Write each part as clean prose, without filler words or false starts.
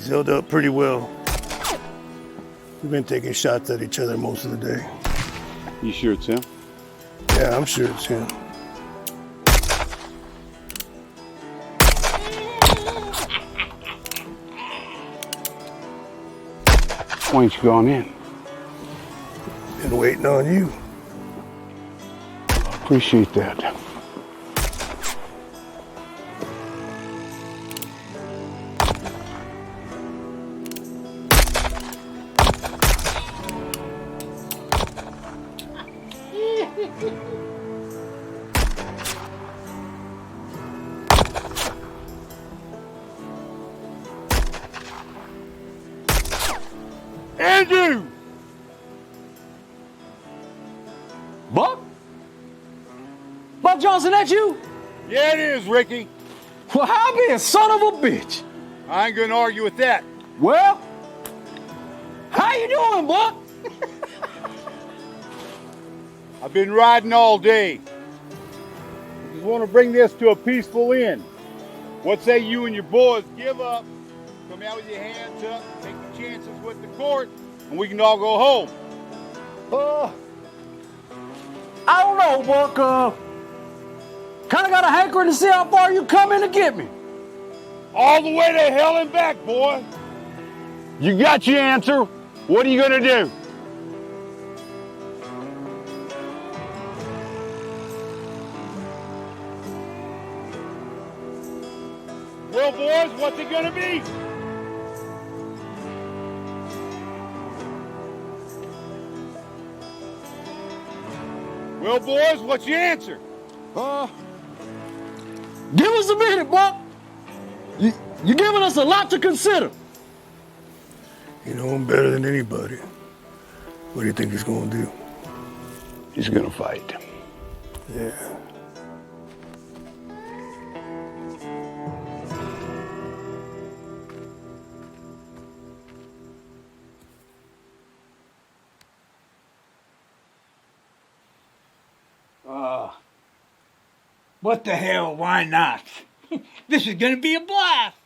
He's held up pretty well. We've been taking shots at each other most of the day. You sure it's him? Yeah, I'm sure it's him. Why ain't you gone in? Been waiting on you. Appreciate that. Andrew! Buck? Buck Johnson, that you? Yeah, it is, Ricky. Well, how be a son of a bitch? I ain't gonna argue with that. Well, how you doing, Buck? I've been riding all day. I just want to bring this to a peaceful end. What say you and your boys give up, come out with your hands up, take the chances with the court, and we can all go home? I don't know, Buck. Kinda got a hankering to see how far you come in to get me. All the way to hell and back, boy. You got your answer. What are you gonna do? Well, boys, what's it gonna be? Well, boys, what's your answer? Give us a minute, Buck. You're giving us a lot to consider. You know him better than anybody. What do you think he's gonna do? He's gonna fight. Yeah. What the hell, why not? This is gonna be a blast.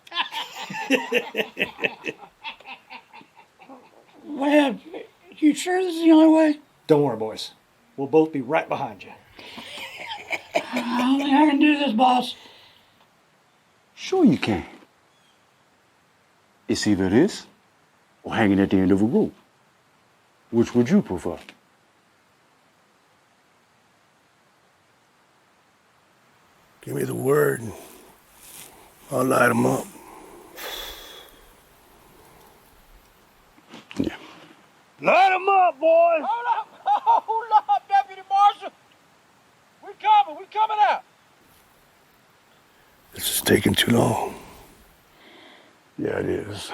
Well, you sure this is the only way? Don't worry, boys. We'll both be right behind you. I don't think I can do this, boss. Sure you can. It's either this or hanging at the end of a rope. Which would you prefer? Give me the word and I'll light him up. Yeah. Light 'em up, boys! Hold up, Deputy Marshal. We're coming out. This is taking too long. Yeah, it is.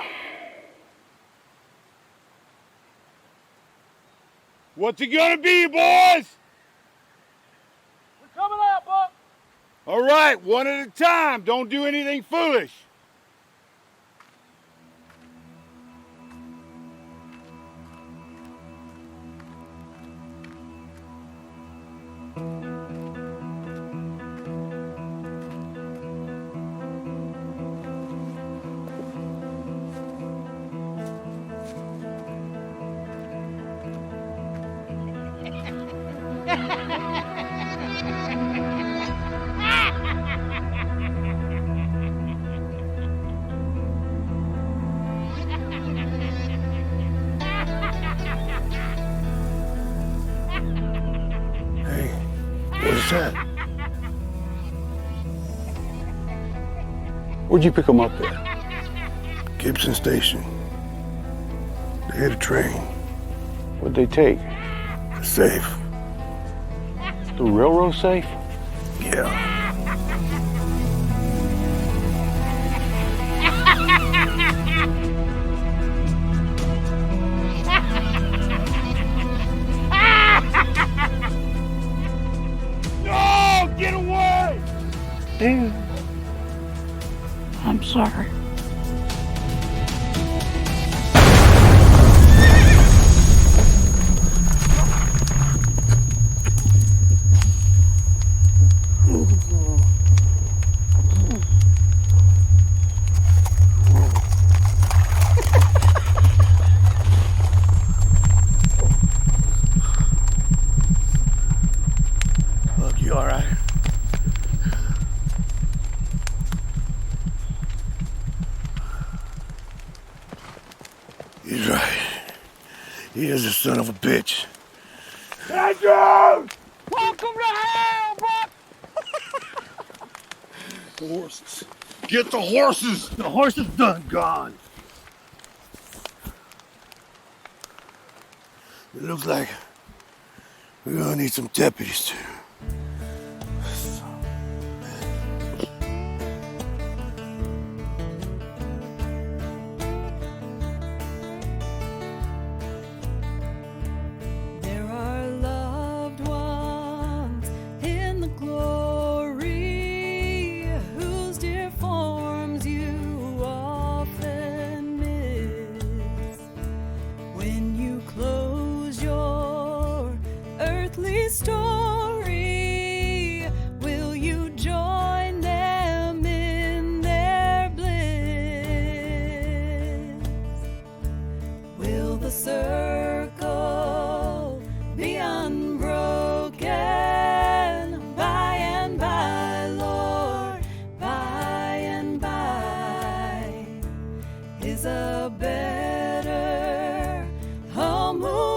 What's it gonna be, boys? We're coming out, Buck. All right, one at a time. Don't do anything foolish. Hey, what's that? Where'd you pick him up at? Gibson Station. They hit a train. What'd they take? Safe. The railroad safe? Yeah. No, get away! Dude, I'm sorry. You all right? He's right. He is a son of a bitch. Andrew! Welcome to hell, Buck! The horses. Get the horses! The horse is done gone. It looks like we're gonna need some deputies too. There are loved ones in the glory whose dear forms you often miss. When you close your earthly story, will you join them in their bliss? Will the circle be unbroken by and by, Lord? By and by is a better home awaiting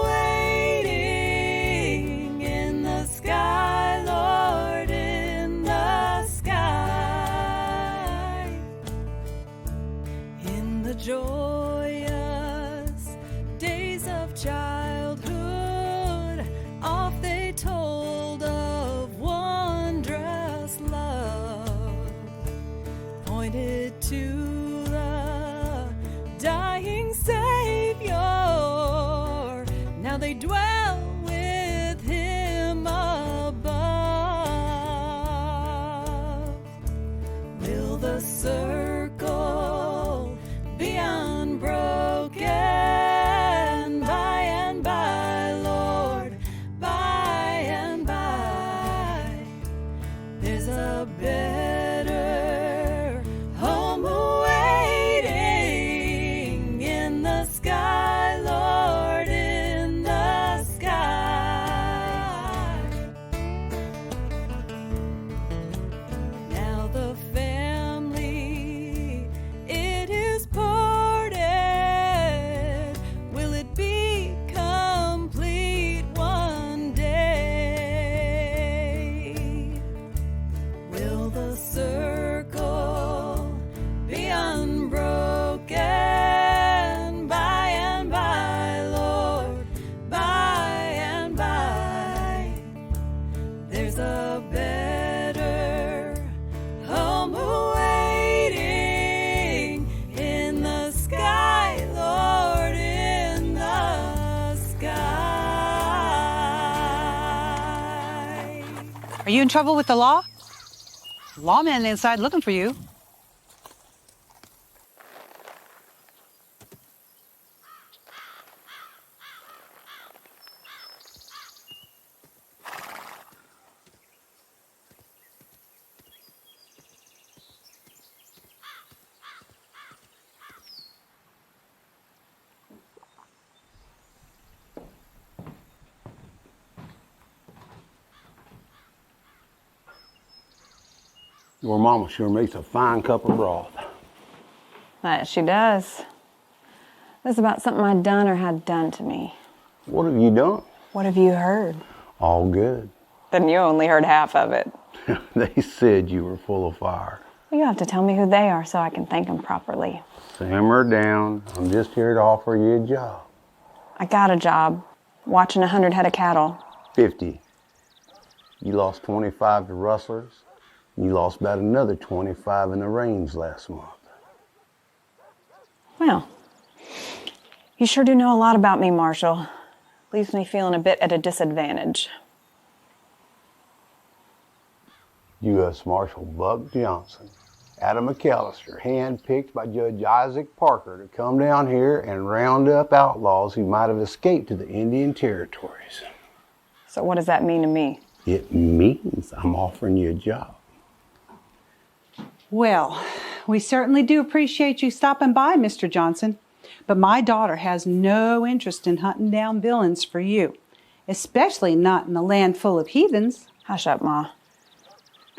in the sky, Lord, in the sky. In the joyous days of childhood, oft they told of wondrous love, pointed to the dying Savior. Now they dwell with him above. Will the circle be unbroken by and by, Lord? By and by, there's a better home awaiting in the sky, Lord, in the sky. Now the family, it is parted. Will it be complete one day? Will the circle be unbroken by and by, Lord? By and by, there's a better home awaiting in the sky, Lord, in the sky. Are you in trouble with the law? Lawman inside looking for you. Your mama sure makes a fine cup of broth. That she does. This is about something I'd done or had done to me. What have you done? What have you heard? All good. Then you only heard half of it. They said you were full of fire. You have to tell me who they are so I can thank them properly. Simmer down. I'm just here to offer you a job. I got a job, watching 100 head of cattle. 50. You lost 25 to rustlers. You lost about another 25 in the range last month. Well, you sure do know a lot about me, Marshal. Leaves me feeling a bit at a disadvantage. U.S. Marshal Buck Johnson, Adam McAllister, handpicked by Judge Isaac Parker to come down here and round up outlaws who might have escaped to the Indian territories. So what does that mean to me? It means I'm offering you a job. Well, we certainly do appreciate you stopping by, Mr. Johnson. But my daughter has no interest in hunting down villains for you, especially not in a land full of heathens. Hush up, Ma.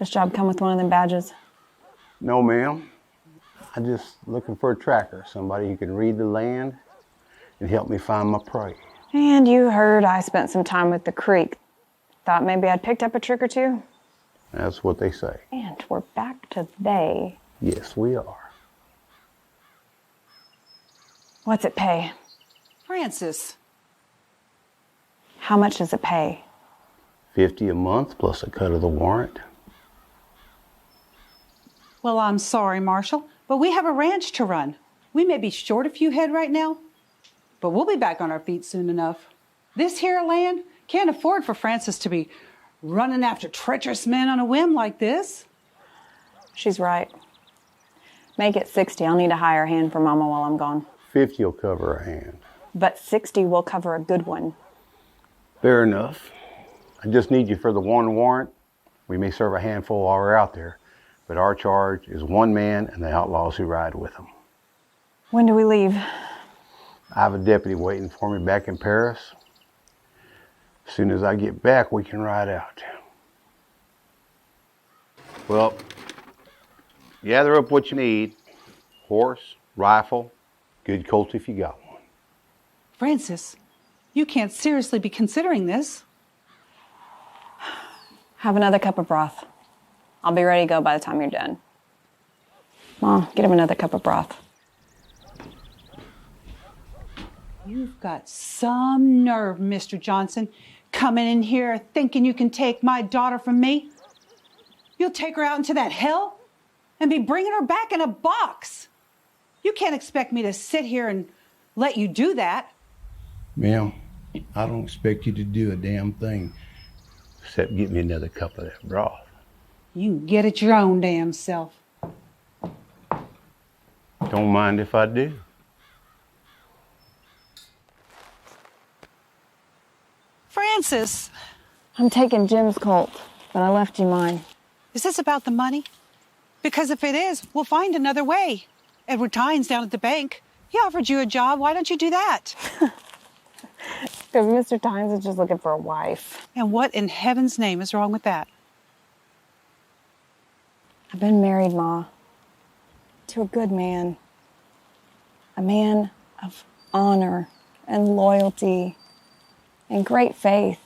This job come with one of them badges? No, ma'am. I'm just looking for a tracker, somebody who can read the land and help me find my prey. And you heard I spent some time with the creek. Thought maybe I'd picked up a trick or two? That's what they say. And we're back to they. Yes, we are. What's it pay? Francis. How much does it pay? $50 a month plus a cut of the warrant. Well, I'm sorry, Marshal, but we have a ranch to run. We may be short a few head right now, but we'll be back on our feet soon enough. This here land can't afford for Francis to be running after treacherous men on a whim like this. She's right. Make it 60. I'll need a higher hand for Mama while I'm gone. 50 will cover a hand. But 60 will cover a good one. Fair enough. I just need you for the one warrant. We may serve a handful while we're out there, but our charge is one man and the outlaws who ride with him. When do we leave? I have a deputy waiting for me back in Paris. As soon as I get back, we can ride out. Well, gather up what you need. Horse, rifle, good Colt if you got one. Francis, you can't seriously be considering this. Have another cup of broth. I'll be ready to go by the time you're done. Mom, get him another cup of broth. You've got some nerve, Mr. Johnson, coming in here thinking you can take my daughter from me. You'll take her out into that hell and be bringing her back in a box. You can't expect me to sit here and let you do that. Ma'am, I don't expect you to do a damn thing except get me another cup of that broth. You can get it your own damn self. Don't mind if I do. Francis, I'm taking Jim's Colt, but I left you mine. is this about the money? Because if it is, we'll find another way. Edward Tynes down at the bank, he offered you a job. Why don't you do that? Because Mr. Tynes is just looking for a wife. And what in heaven's name is wrong with that? I've been married, Ma, to a good man. A man of honor and loyalty and great faith.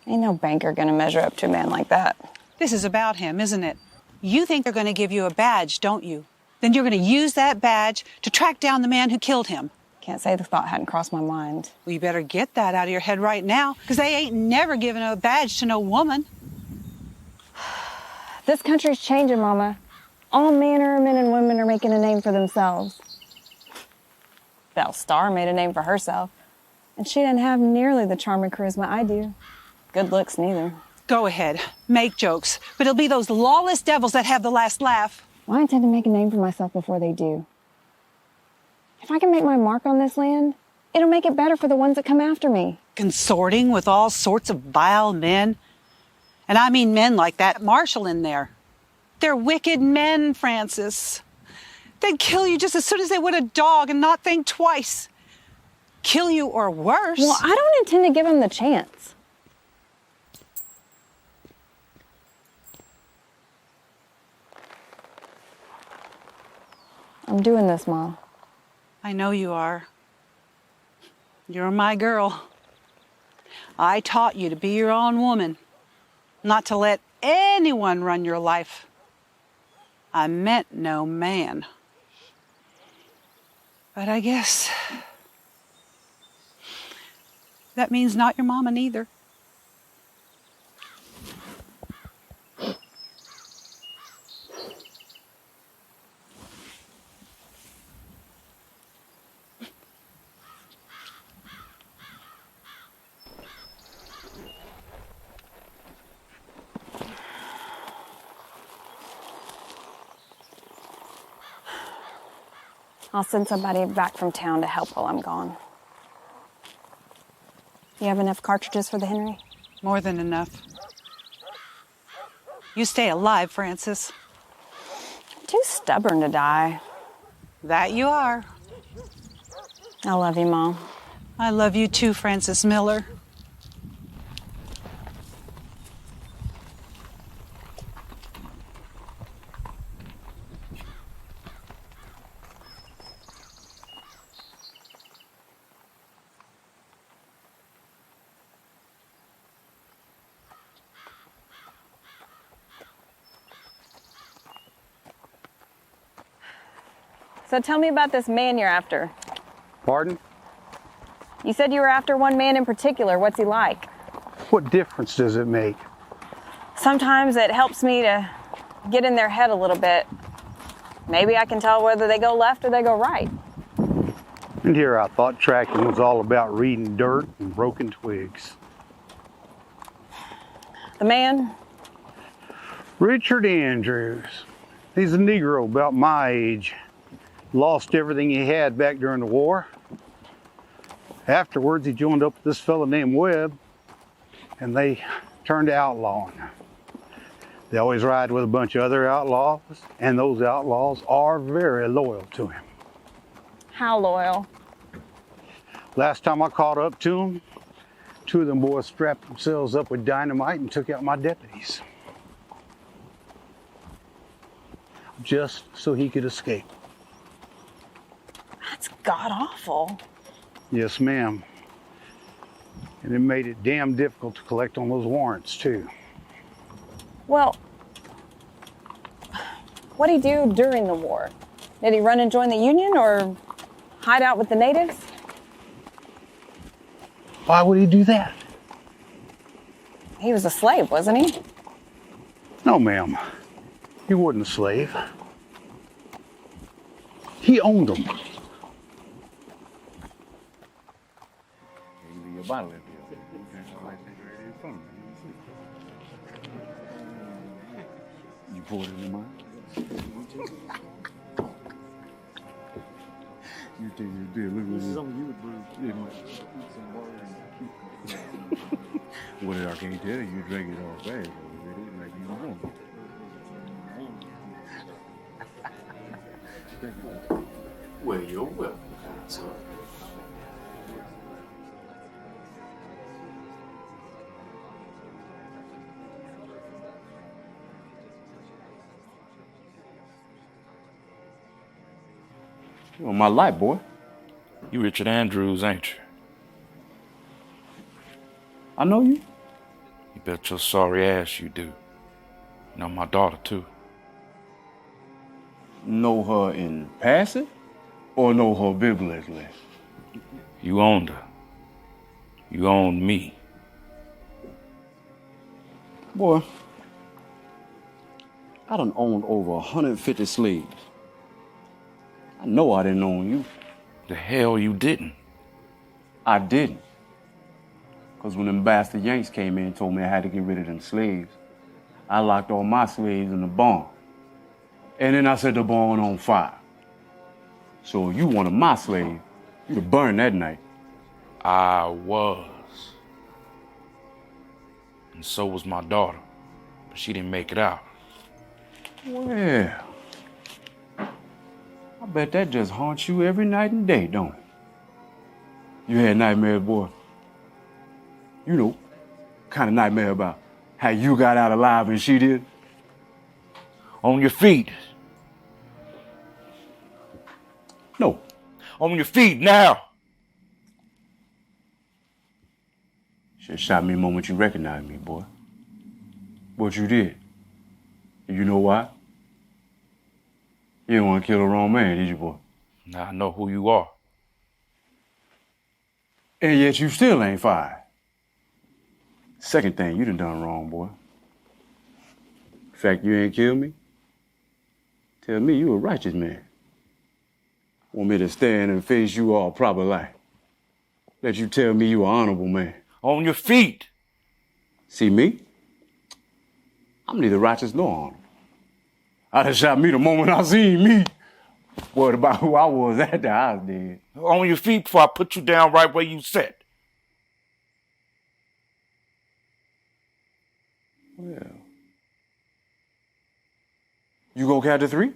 Ain't no banker gonna measure up to a man like that. This is about him, isn't it? You think they're going to give you a badge, don't you? Then you're going to use that badge to track down the man who killed him. Can't say the thought hadn't crossed my mind. Well, you better get that out of your head right now, because they ain't never given a badge to no woman. This country's changing, Mama. All manner of men and women are making a name for themselves. Belle Starr made a name for herself, and she didn't have nearly the charm and charisma I do. Good looks, neither. Go ahead, make jokes, but it'll be those lawless devils that have the last laugh. Well, I intend to make a name for myself before they do. If I can make my mark on this land, it'll make it better for the ones that come after me. Consorting with all sorts of vile men. And I mean men like that marshal in there. They're wicked men, Francis. They'd kill you just as soon as they would a dog and not think twice. Kill you or worse. Well, I don't intend to give them the chance. I'm doing this, Mom. I know you are. You're my girl. I taught you to be your own woman, not to let anyone run your life. I meant no man. But I guess that means not your mama neither. I'll send somebody back from town to help while I'm gone. You have enough cartridges for the Henry? More than enough. You stay alive, Francis. I'm too stubborn to die. That you are. I love you, Mom. I love you too, Francis Miller. So tell me about this man you're after. Pardon? You said you were after one man in particular. What's he like? What difference does it make? Sometimes it helps me to get in their head a little bit. Maybe I can tell whether they go left or they go right. And here I thought tracking was all about reading dirt and broken twigs. The man? Richard Andrews. He's a Negro about my age. Lost everything he had back during the war. Afterwards, he joined up with this fellow named Webb, and they turned to outlawing. They always ride with a bunch of other outlaws, and those outlaws are very loyal to him. How loyal? Last time I caught up to him, two of them boys strapped themselves up with dynamite and took out my deputies. Just so he could escape. That's god-awful. Yes, ma'am. And it made it damn difficult to collect on those warrants, too. Well, what'd he do during the war? Did he run and join the Union or hide out with the natives? Why would he do that? He was a slave, wasn't he? No, ma'am. He wasn't a slave. He owned them. You poured it in mine? You think you did? Look at this. Something you would brew. Well, I can't tell you. You drink it all bad. It make you wrong. Well, you're welcome, sir. You on my life, boy. You Richard Andrews, ain't you? I know you. You bet your sorry ass you do. You know my daughter, too. Know her in passing or know her biblically? You owned her. You owned me. Boy, I done owned over 150 slaves. I know I didn't own you. The hell you didn't. I didn't. Because when them bastard Yanks came in and told me I had to get rid of them slaves, I locked all my slaves in the barn. And then I set the barn on fire. So if you wanted my slave, you'd have burned that night. I was. And so was my daughter. But she didn't make it out. Well, I bet that just haunts you every night and day, don't it? You had nightmares, boy. You know, kind of nightmare about how you got out alive and she did. On your feet. No. On your feet now. Should've shot me the moment you recognized me, boy. But you did. And you know why? You didn't want to kill the wrong man, did you, boy? Now I know who you are. And yet you still ain't fired. Second thing, you done wrong, boy. The fact you ain't killed me, tell me you a righteous man. Want me to stand and face you all proper life. Let you tell me you an honorable man. On your feet. See me? I'm neither righteous nor honorable. I done shot me the moment I seen me. Worried about who I was after I was dead. On your feet before I put you down right where you sat. Well, you gonna count to 3?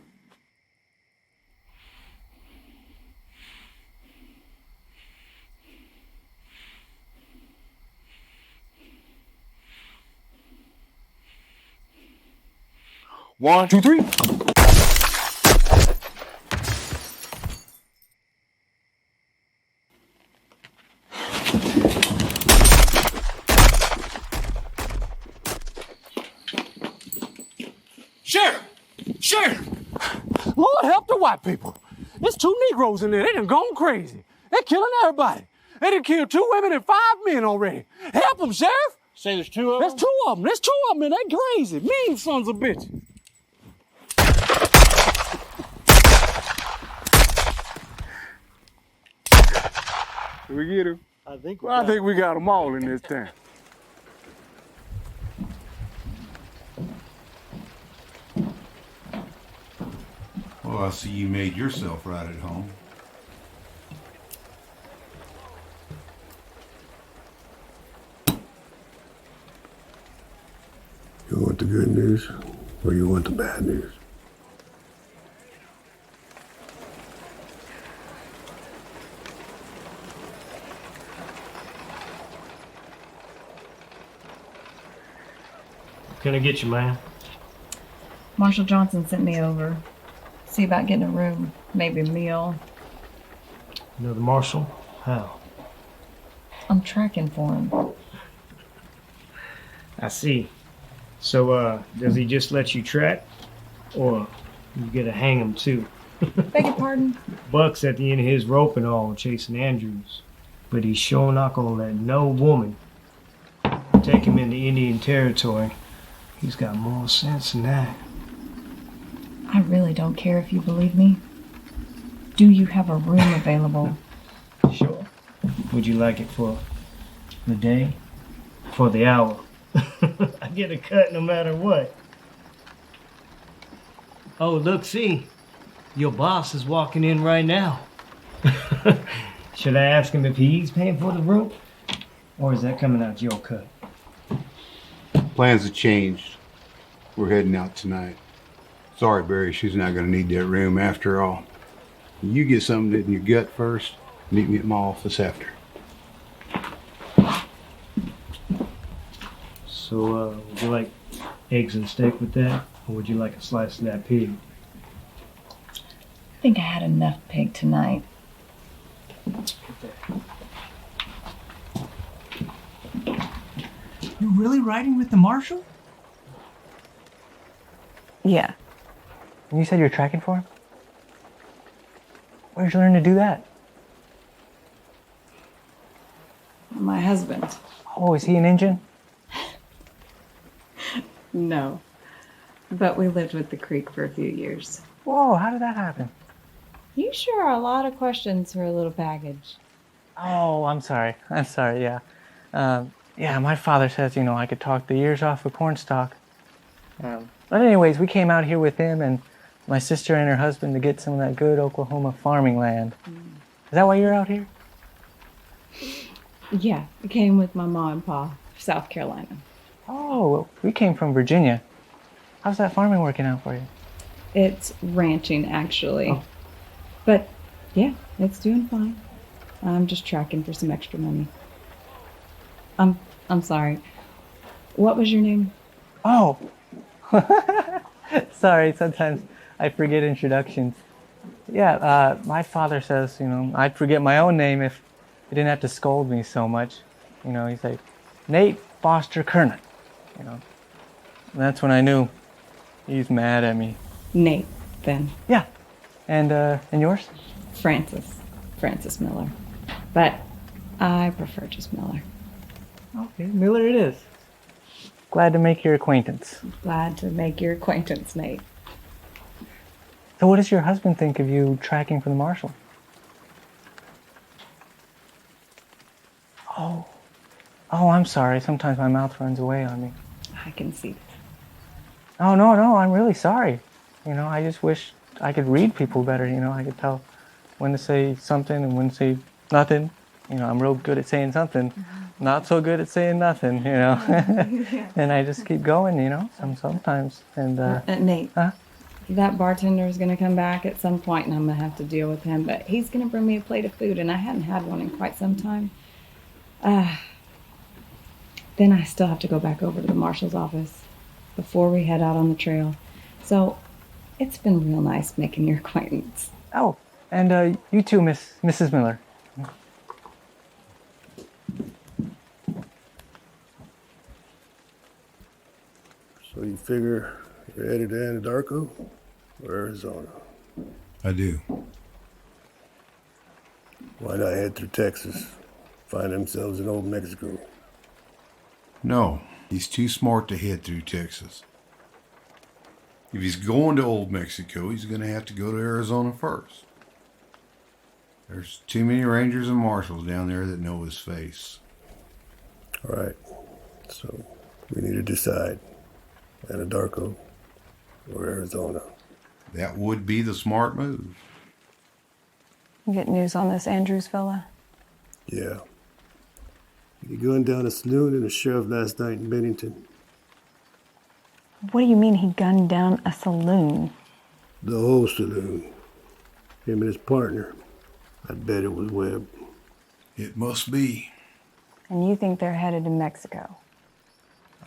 One, two, three. Sheriff! Sheriff! Lord help the white people. There's 2 Negroes in there. They done gone crazy. They're killing everybody. They done killed 2 women and 5 men already. Help them, Sheriff. Say there's 2 of them? There's 2 of them. There's 2 of them, and they crazy. Mean sons of bitches. Did we get him? I think we got them all in this town. Well, I see you made yourself right at home. You want the good news or you want the bad news? Can I get you, man? Marshal Johnson sent me over. See about getting a room, maybe a meal. You know the marshal? How? I'm tracking for him. I see. So, does he just let you track? Or you gotta hang him too? Beg your pardon? Buck's at the end of his rope and all, chasing Andrews. But he's sure not gonna let no woman take him into Indian territory. He's got more sense than that. I really don't care if you believe me. Do you have a room available? Sure. Would you like it for the day? For the hour? I get a cut no matter what. Oh, look, see. Your boss is walking in right now. Should I ask him if he's paying for the rope? Or is that coming out your cut? Plans have changed. We're heading out tonight. Sorry, Barry, she's not going to need that room after all. You get something in your gut first. Meet me at my office after. So, would you like eggs and steak with that? Or would you like a slice of that pig? I think I had enough pig tonight. You're really riding with the marshal? Yeah. And you said you're tracking for him? Where'd you learn to do that? My husband. Oh, is he an Injun? No. But we lived with the Creek for a few years. Whoa, how did that happen? You sure are a lot of questions for a little package. Oh, I'm sorry, yeah. Yeah, my father says, I could talk the ears off a cornstalk. But anyways, we came out here with him and my sister and her husband to get some of that good Oklahoma farming land. Is that why you're out here? Yeah, I came with my mom and pa, South Carolina. Oh, well, we came from Virginia. How's that farming working out for you? It's ranching, actually. Oh. But, yeah, it's doing fine. I'm just tracking for some extra money. I'm sorry. What was your name? Oh! Sorry, sometimes I forget introductions. Yeah, my father says, I'd forget my own name if he didn't have to scold me so much. He's like, Nate Foster Kernan. And that's when I knew he's mad at me. Nate, then. Yeah. And yours? Francis Miller. But I prefer just Miller. Okay, Miller it is. Glad to make your acquaintance. Glad to make your acquaintance, Nate. So what does your husband think of you tracking for the marshal? Oh, I'm sorry. Sometimes my mouth runs away on me. I can see that. Oh, no, I'm really sorry. I just wish I could read people better. I could tell when to say something and when to say nothing. I'm real good at saying something, not so good at saying nothing, And I just keep going, sometimes. And Nate, that bartender is going to come back at some point and I'm going to have to deal with him, but he's going to bring me a plate of food and I hadn't had one in quite some time. Then I still have to go back over to the marshal's office before we head out on the trail. So it's been real nice making your acquaintance. Oh, and you too, Mrs. Miller. So you figure you're headed to Anadarko or Arizona? I do. Why not head through Texas? Find themselves in Old Mexico. No, he's too smart to head through Texas. If he's going to Old Mexico, he's going to have to go to Arizona first. There's too many rangers and marshals down there that know his face. All right, so we need to decide. Anadarko or Arizona. That would be the smart move. You get news on this Andrews fella? Yeah. He gunned down a saloon and a sheriff last night in Bennington. What do you mean he gunned down a saloon? The whole saloon. Him and his partner. I bet it was Webb. It must be. And you think they're headed to Mexico?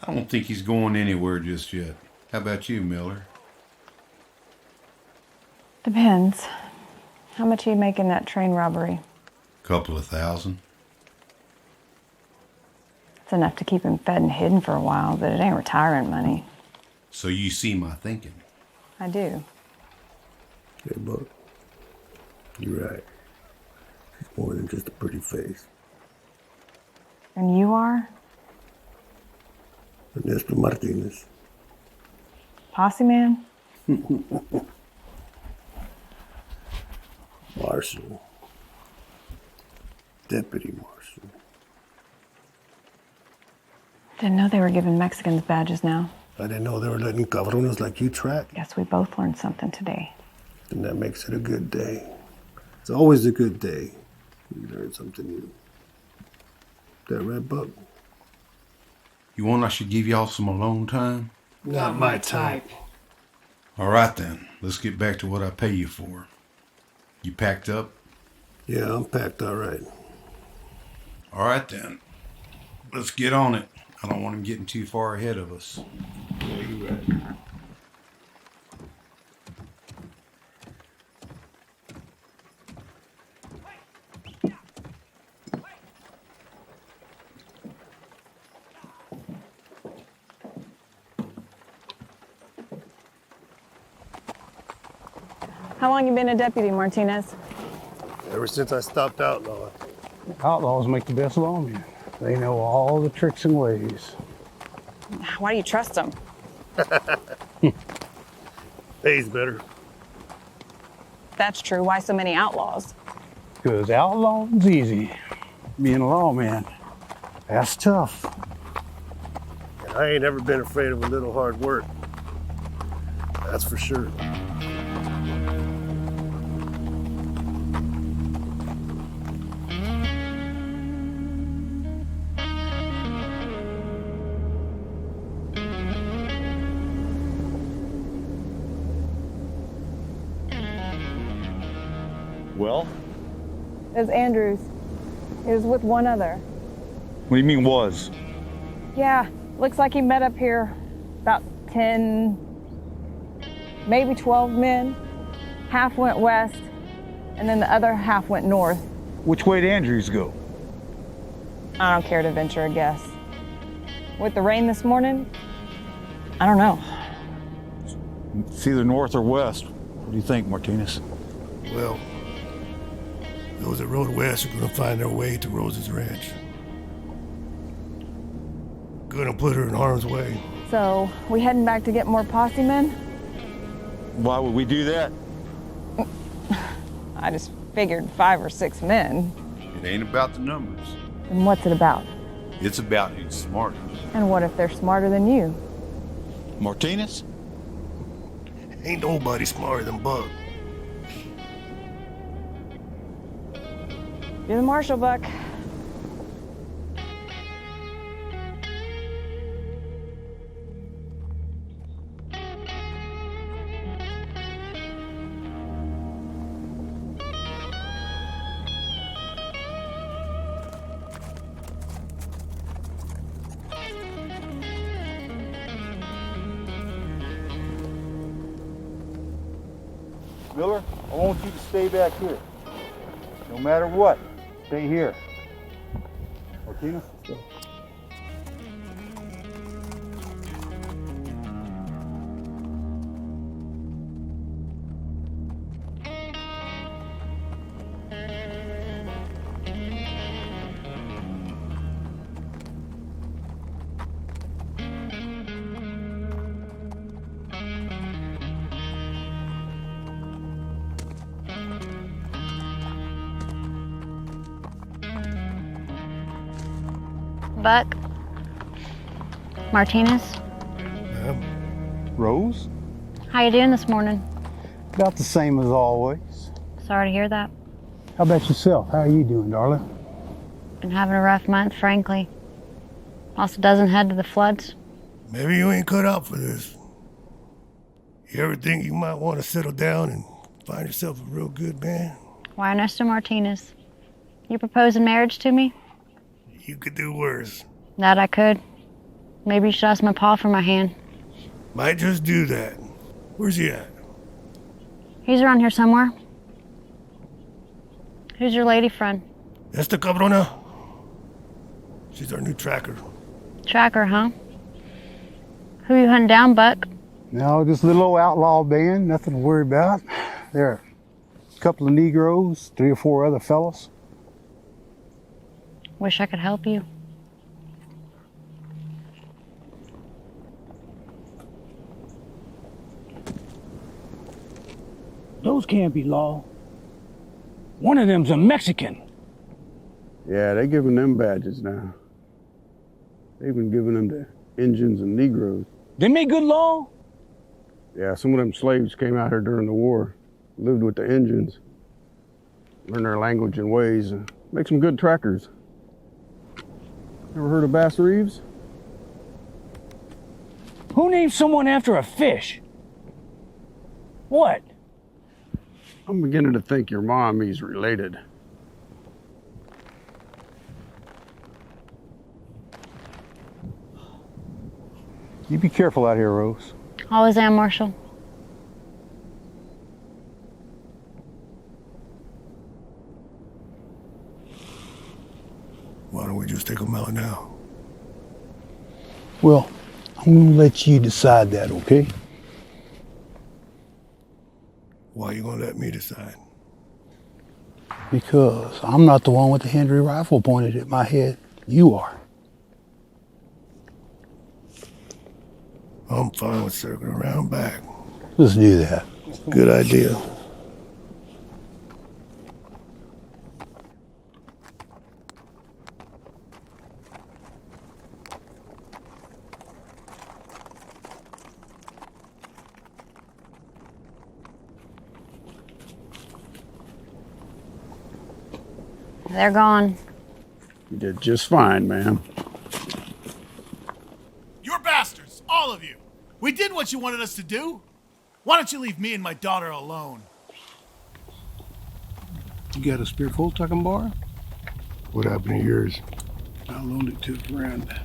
I don't think he's going anywhere just yet. How about you, Miller? Depends. How much are you making that train robbery? Couple of thousand. It's enough to keep him fed and hidden for a while, but it ain't retirement money. So you see my thinking. I do. Hey, Buck. You're right. She's more than just a pretty face. And you are? Ernest Martinez. Posse man? Marshal. Deputy Marshal. Didn't know they were giving Mexicans badges now. I didn't know they were letting cabrones like you track. Guess we both learned something today. And that makes it a good day. It's always a good day. You learn something new. That right, Buck? You want I should give y'all some alone time? Not my type. All right then, let's get back to what I pay you for. You packed up? Yeah, I'm packed all right. All right then, let's get on it. I don't want him getting too far ahead of us. Yeah, you right. How long you been a deputy, Martinez? Ever since I stopped outlaw. Outlaws make the best lawmen. They know all the tricks and ways. Why do you trust them? Pays better. That's true. Why so many outlaws? Because outlawing's easy. Being a lawman, that's tough. I ain't ever been afraid of a little hard work. That's for sure. Well, It was Andrews. He was with one other. what do you mean was? Yeah, looks like he met up here about 10, maybe 12 men. Half went west, and then the other half went north. Which way did Andrews go? I don't care to venture a guess. With the rain this morning, I don't know. It's either north or west. What do you think, Martinez? Well, those that rode west are gonna find their way to Rose's ranch. Gonna put her in harm's way. So, we heading back to get more posse men? Why would we do that? I just figured 5 or 6 men. It ain't about the numbers. And what's it about? It's about who's smarter. And what if they're smarter than you? Martinez? Ain't nobody smarter than Buck. You're the marshal, Buck. Miller, I want you to stay back here. No matter what, stay here. Martinez? Buck. Martinez. Rose? How you doing this morning? About the same as always. Sorry to hear that. How about yourself? How are you doing, darling? Been having a rough month, frankly. Lost a dozen head to the floods. Maybe you ain't cut out for this. You ever think you might want to settle down and find yourself a real good man? Why, Ernest and Martinez? You proposing marriage to me? You could do worse. That I could. Maybe you should ask my pa for my hand. Might just do that. Where's he at? He's around here somewhere. Who's your lady friend? Esta cabrona. She's our new tracker. Tracker, huh? Who you hunting down, Buck? No, just a little old outlaw band, nothing to worry about. There are a couple of Negroes, 3 or 4 other fellas. Wish I could help you. Those can't be law. One of them's a Mexican. Yeah, they giving them badges now. They've been giving them to Injuns and Negroes. They make good law? Yeah, some of them slaves came out here during the war, lived with the Injuns, learned their language and ways, and make some good trackers. Ever heard of Bass Reeves? Who named someone after a fish? What? I'm beginning to think your ma and me's related. You be careful out here, Rose. Always am, Marshal. Why don't we just take them out now? Well, I'm gonna let you decide that, okay? Why you gonna let me decide? Because I'm not the one with the Henry rifle pointed at my head. You are. I'm fine with circling around back. Let's do that. Good idea. They're gone. You did just fine, ma'am. You're bastards, all of you. We did what you wanted us to do. Why don't you leave me and my daughter alone? You got a spare Colt I can borrow? What happened to yours? I loaned it to a friend.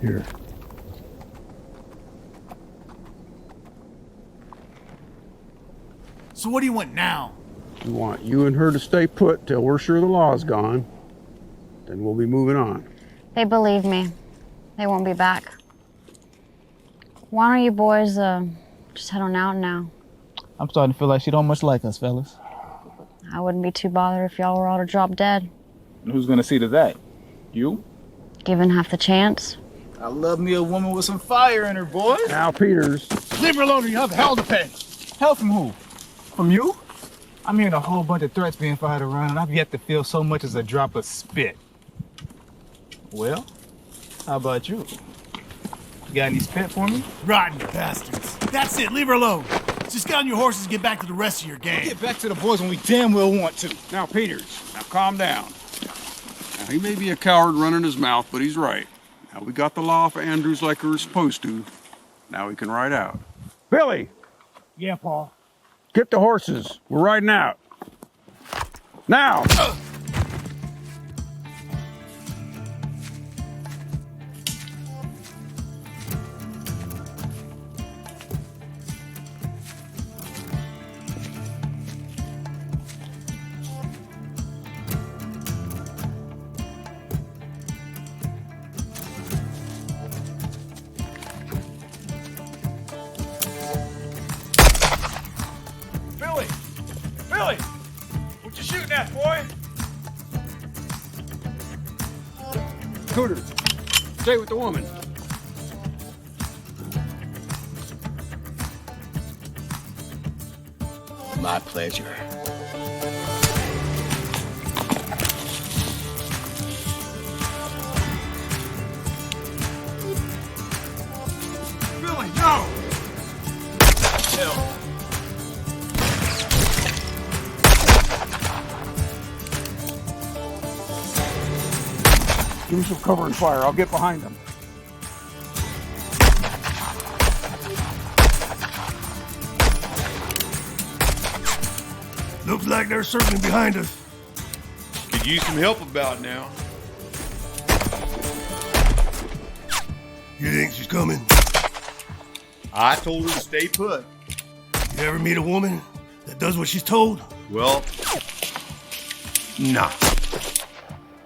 Here. So what do you want now? We want you and her to stay put till we're sure the law's gone. Then we'll be moving on. They believe me. They won't be back. Why don't you boys just head on out now? I'm starting to feel like she don't much like us, fellas. I wouldn't be too bothered if y'all were all to drop dead. And who's gonna see to that? You? Given half the chance. I love me a woman with some fire in her, boys. Now, Peters. Leave her alone or you have hell to pay. Hell from who? From you? I'm hearing a whole bunch of threats being fired around, and I've yet to feel so much as a drop of spit. Well, how about you? You got any spit for me? Rotten bastards. That's it, leave her alone. Just get on your horses and get back to the rest of your game. Get back to the boys when we damn well want to. Now, Peters, now calm down. Now, he may be a coward running his mouth, but he's right. Now, we got the law for Andrews like we were supposed to. Now we can ride out. Billy! Yeah, Paul. Get the horses. We're riding out. Now! Billy! What you shooting at, boy? Cooter, stay with the woman. My pleasure. No! Hell. Give me some cover and fire. I'll get behind them. Looks like they're circling behind us. Could use some help about now. You think she's coming? I told her to stay put. You ever meet a woman that does what she's told? Well, nah.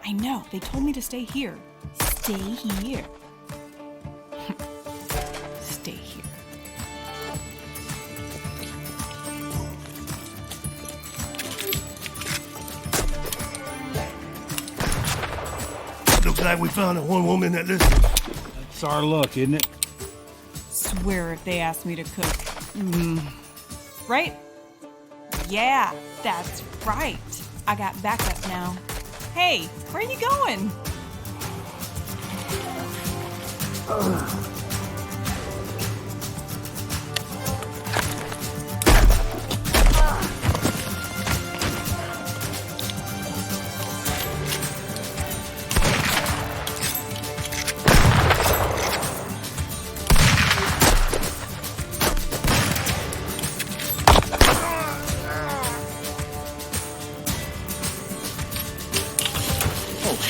I know. They told me to stay here. Stay here. Stay here. Looks like we found the one woman that listens. That's our luck, isn't it? Swear if they asked me to cook. Right? Yeah, that's right. I got backup now. Hey, where are you going?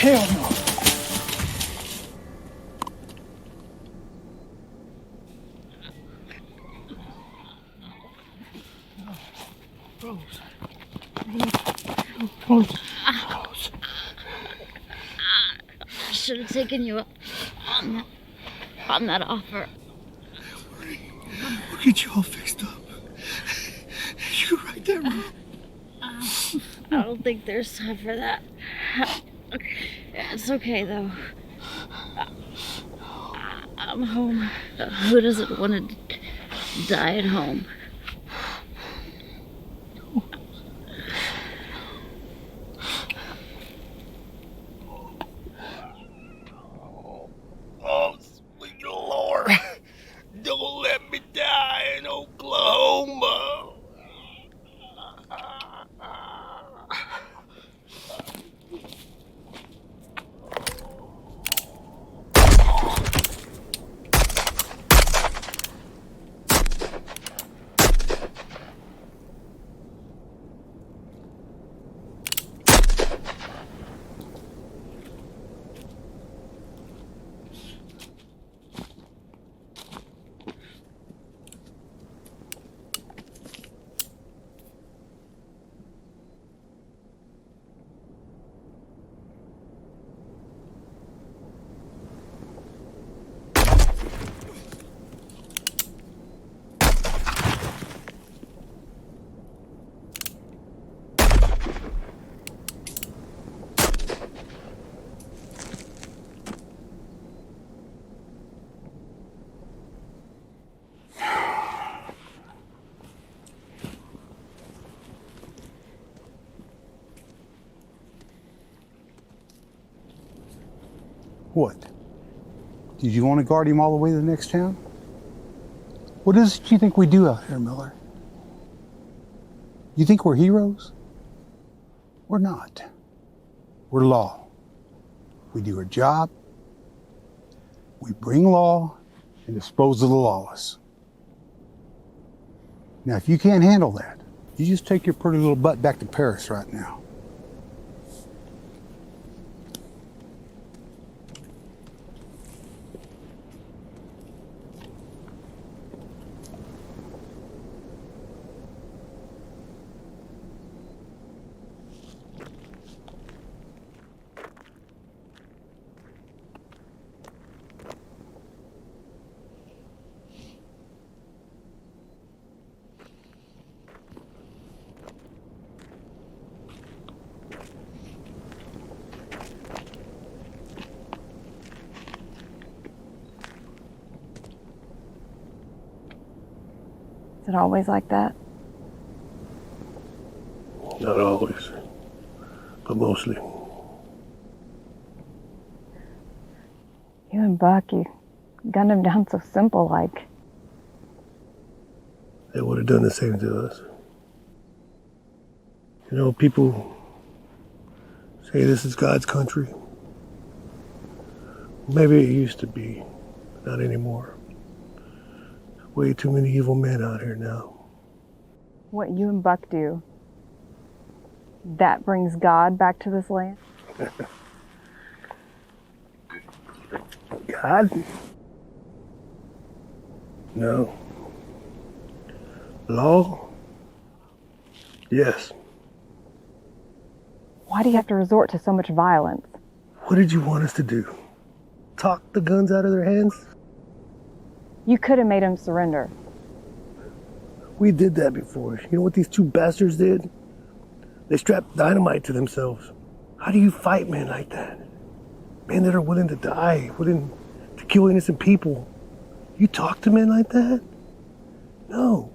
Hell no. I should have taken you up on that offer. We'll get you all fixed up. You right there, Mom. I don't think there's time for that. It's okay, though. I'm home. Who doesn't want to die at home? Oh, sweet Lord. Don't let me die in Oklahoma. What? Did you want to guard him all the way to the next town? What is it you think we do out here, Miller? You think we're heroes? We're not. We're law. We do our job. We bring law and dispose of the lawless. Now, if you can't handle that, you just take your pretty little butt back to Paris right now. Is it always like that? Not always, but mostly. You and Buck, you gunned him down so simple like. they would have done the same to us. You know, people say this is God's country. Maybe it used to be, but not anymore. Way too many evil men out here now. What you and Buck do, that brings God back to this land? God? No. Law? Yes. Why do you have to resort to so much violence? What did you want us to do? Talk the guns out of their hands? You could have made them surrender. We did that before. You know what these two bastards did? They strapped dynamite to themselves. How do you fight men like that? Men that are willing to die, willing to kill innocent people. You talk to men like that? No.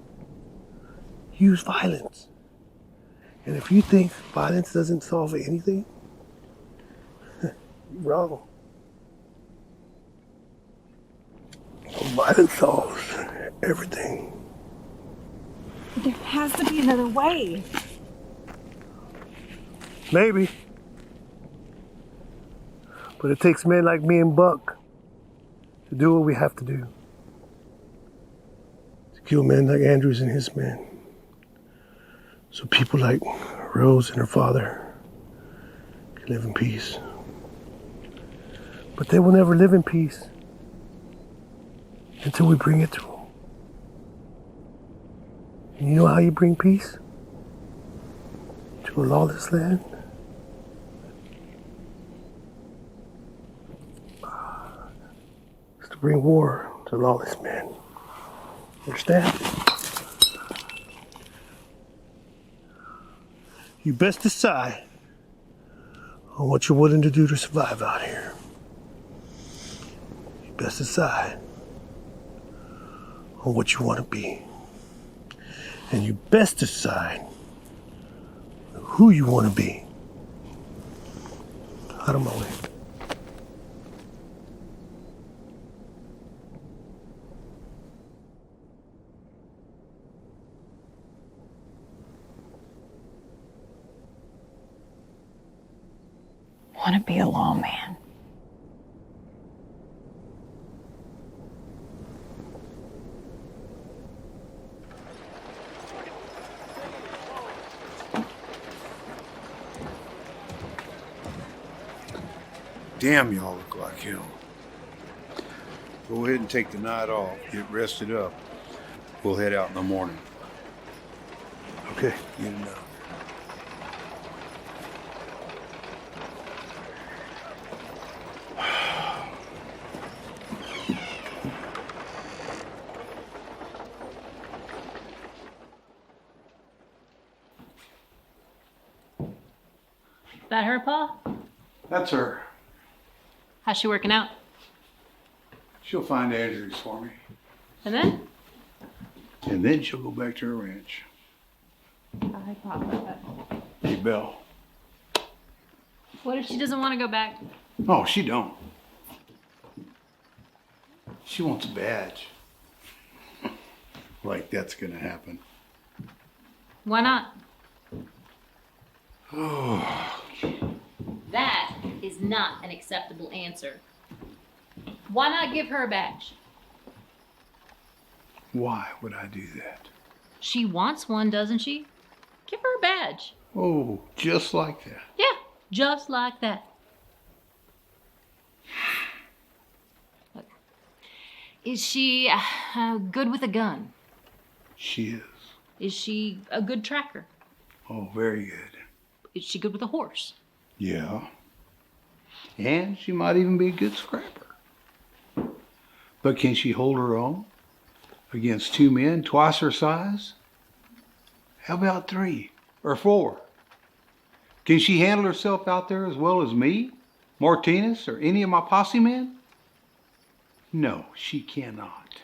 Use violence. And if you think violence doesn't solve anything, you're wrong. Violence solves everything. There has to be another way. Maybe. But it takes men like me and Buck to do what we have to do. To kill men like Andrews and his men. So people like Rose and her father can live in peace. But they will never live in peace until we bring it to them. And you know how you bring peace to a lawless land? It's to bring war to lawless men. Understand? You best decide on what you're willing to do to survive out here. You best decide on what you want to be. And you best decide who you want to be. Out of my way. Want to be a lawman. Damn, y'all look like hell. Go ahead and take the night off. Get rested up. We'll head out in the morning. Okay. Good enough. That her, Pa? That's her. How's she working out? She'll find Andrews for me. And then? And then she'll go back to her ranch. Hi, Pa. Hey, Belle. What if she doesn't want to go back? Oh, she don't. She wants a badge. Like that's gonna happen. Why not? Oh. That is not an acceptable answer. Why not give her a badge? Why would I do that? She wants one, doesn't she? Give her a badge. Oh, just like that. Yeah, just like that. Look, is she good with a gun? She is. Is she a good tracker? Oh, very good. Is she good with a horse? Yeah. And she might even be a good scrapper. But can she hold her own against two men twice her size? How about 3 or 4? Can she handle herself out there as well as me, Martinez, or any of my posse men? No, she cannot.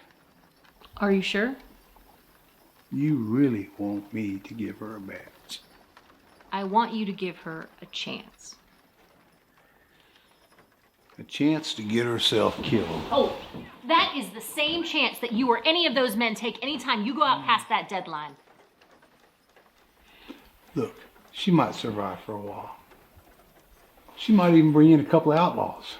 Are you sure? You really want me to give her a badge? I want you to give her a chance. A chance to get herself killed. Oh, that is the same chance that you or any of those men take anytime you go out past that deadline. Look, she might survive for a while. She might even bring in a couple of outlaws.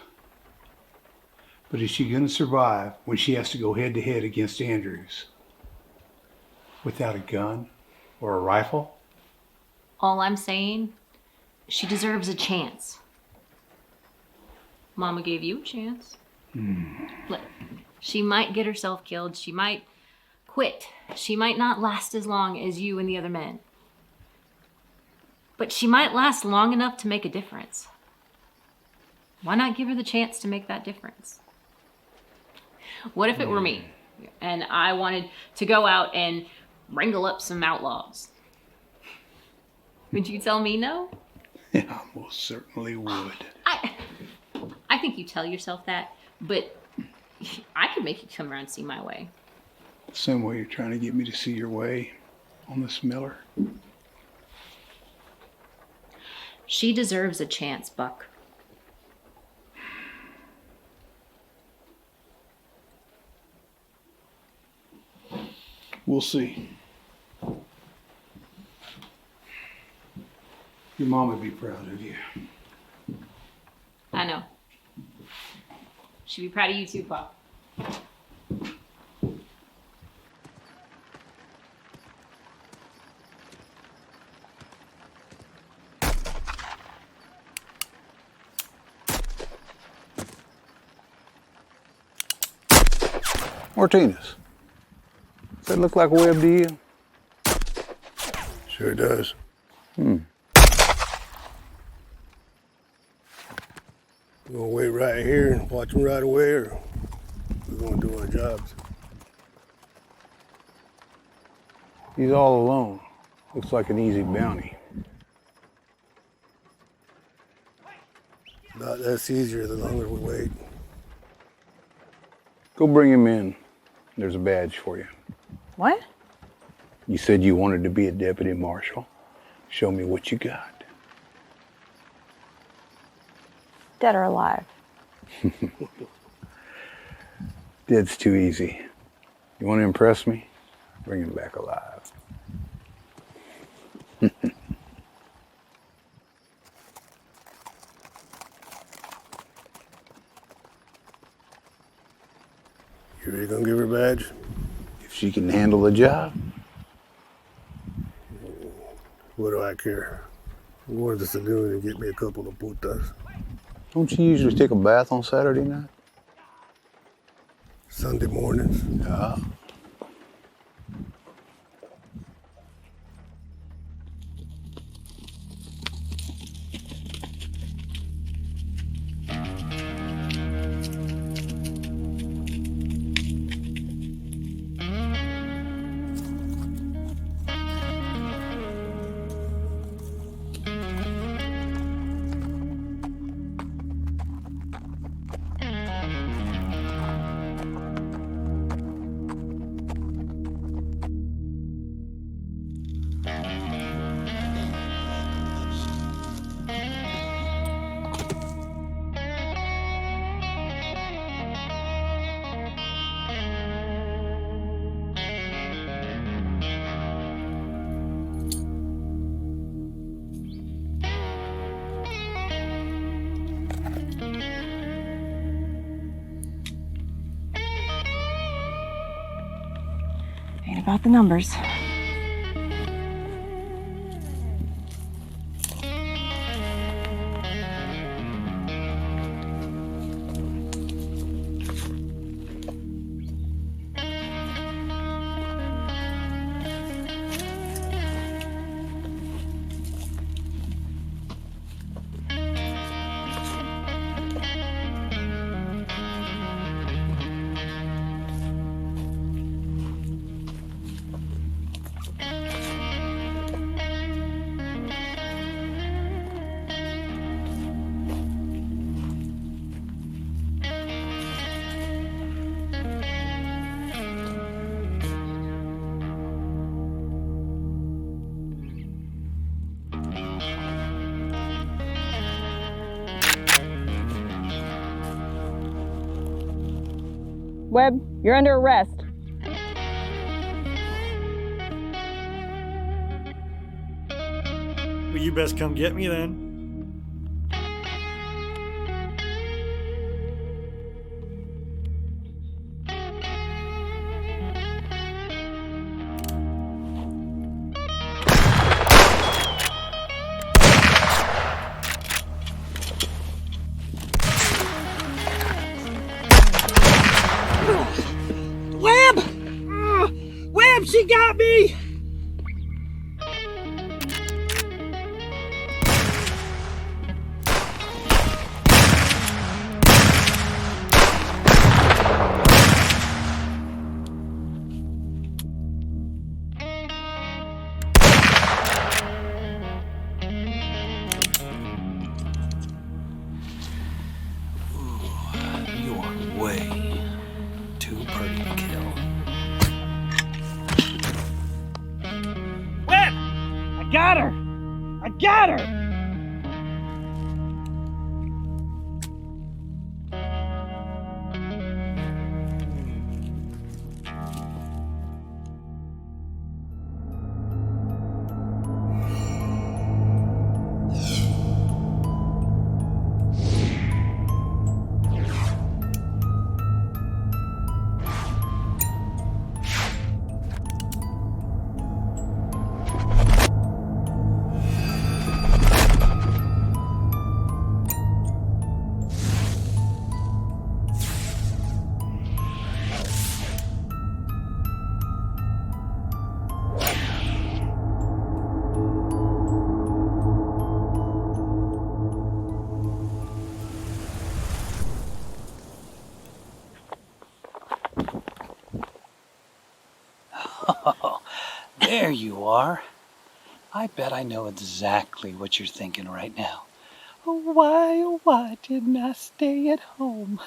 But is she going to survive when she has to go head to head against Andrews? Without a gun or a rifle? All I'm saying, she deserves a chance. Mama gave you a chance. Look, she might get herself killed. She might quit. She might not last as long as you and the other men. But she might last long enough to make a difference. Why not give her the chance to make that difference? What if it were me and I wanted to go out and wrangle up some outlaws? Would you tell me no? Yeah, I most certainly would. I think you tell yourself that, but I could make you come around and see my way. Same way you're trying to get me to see your way on this Miller. She deserves a chance, Buck. We'll see. Your mom would be proud of you. I know. She'd be proud of you too, Pop. Martinez. Does that look like a web to you? Sure does. Hmm. We're gonna wait right here and watch them right away, or we're gonna do our jobs. He's all alone. Looks like an easy bounty. That's easier the longer we wait. Go bring him in. There's a badge for you. What? You said you wanted to be a deputy marshal. Show me what you got. Dead or alive? Dead's too easy. You want to impress me? Bring him back alive. You really gonna give her a badge? If she can handle the job. What do I care? I'm going to the saloon and get me a couple of putas. Don't you usually take a bath on Saturday night? Sunday mornings. Yeah. Ain't about the numbers. Webb, you're under arrest. Well, you best come get me then. Webb! Webb, she got me! You are way too pretty to kill. Webb! I got her! I got her! Oh, there you are. I bet I know exactly what you're thinking right now. Oh, why didn't I stay at home?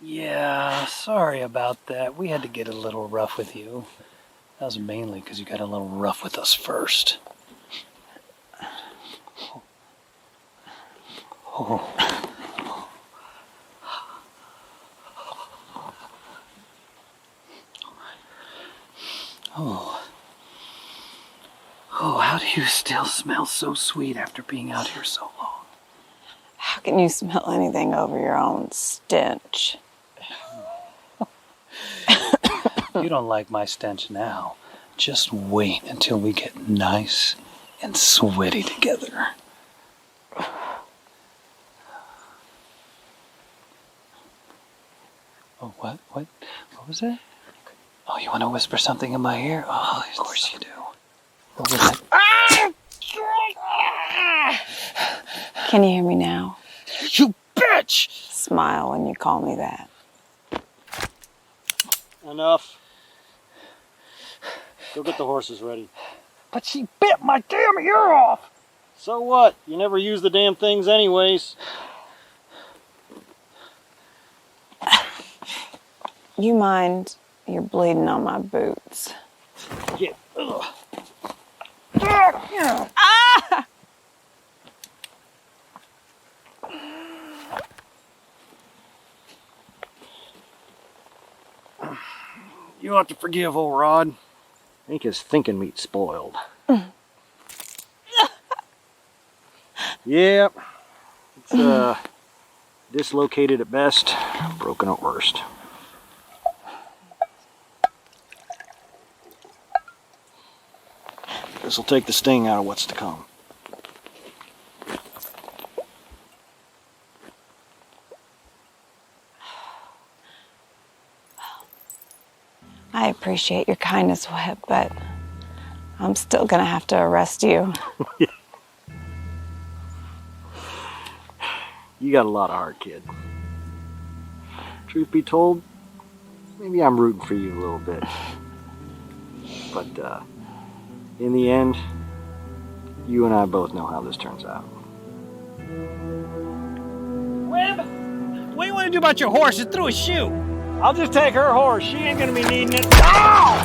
Yeah, sorry about that. We had to get a little rough with you. That was mainly because you got a little rough with us first. Oh. Oh. Oh, how do you still smell so sweet after being out here so long? How can you smell anything over your own stench? You don't like my stench now. Just wait until we get nice and sweaty together. Oh, what? What was that? Oh, you want to whisper something in my ear? Oh, of course you do. What was it? Can you hear me now? You bitch! Smile when you call me that. Enough. Go get the horses ready. But she bit my damn ear off! So what? You never use the damn things anyways. You mind? You're bleeding on my boots. Yeah. Ugh. Ah! You ought to forgive old Rod. I think his thinking meat's spoiled. Yep. It's dislocated at best, broken at worst. This'll take the sting out of what's to come. I appreciate your kindness, Webb, but I'm still gonna have to arrest you. You got a lot of heart, kid. Truth be told, maybe I'm rooting for you a little bit. But, in the end, you and I both know how this turns out. Webb, what do you want to do about your horse? It threw a shoe. I'll just take her horse. She ain't gonna be needing it. Ow!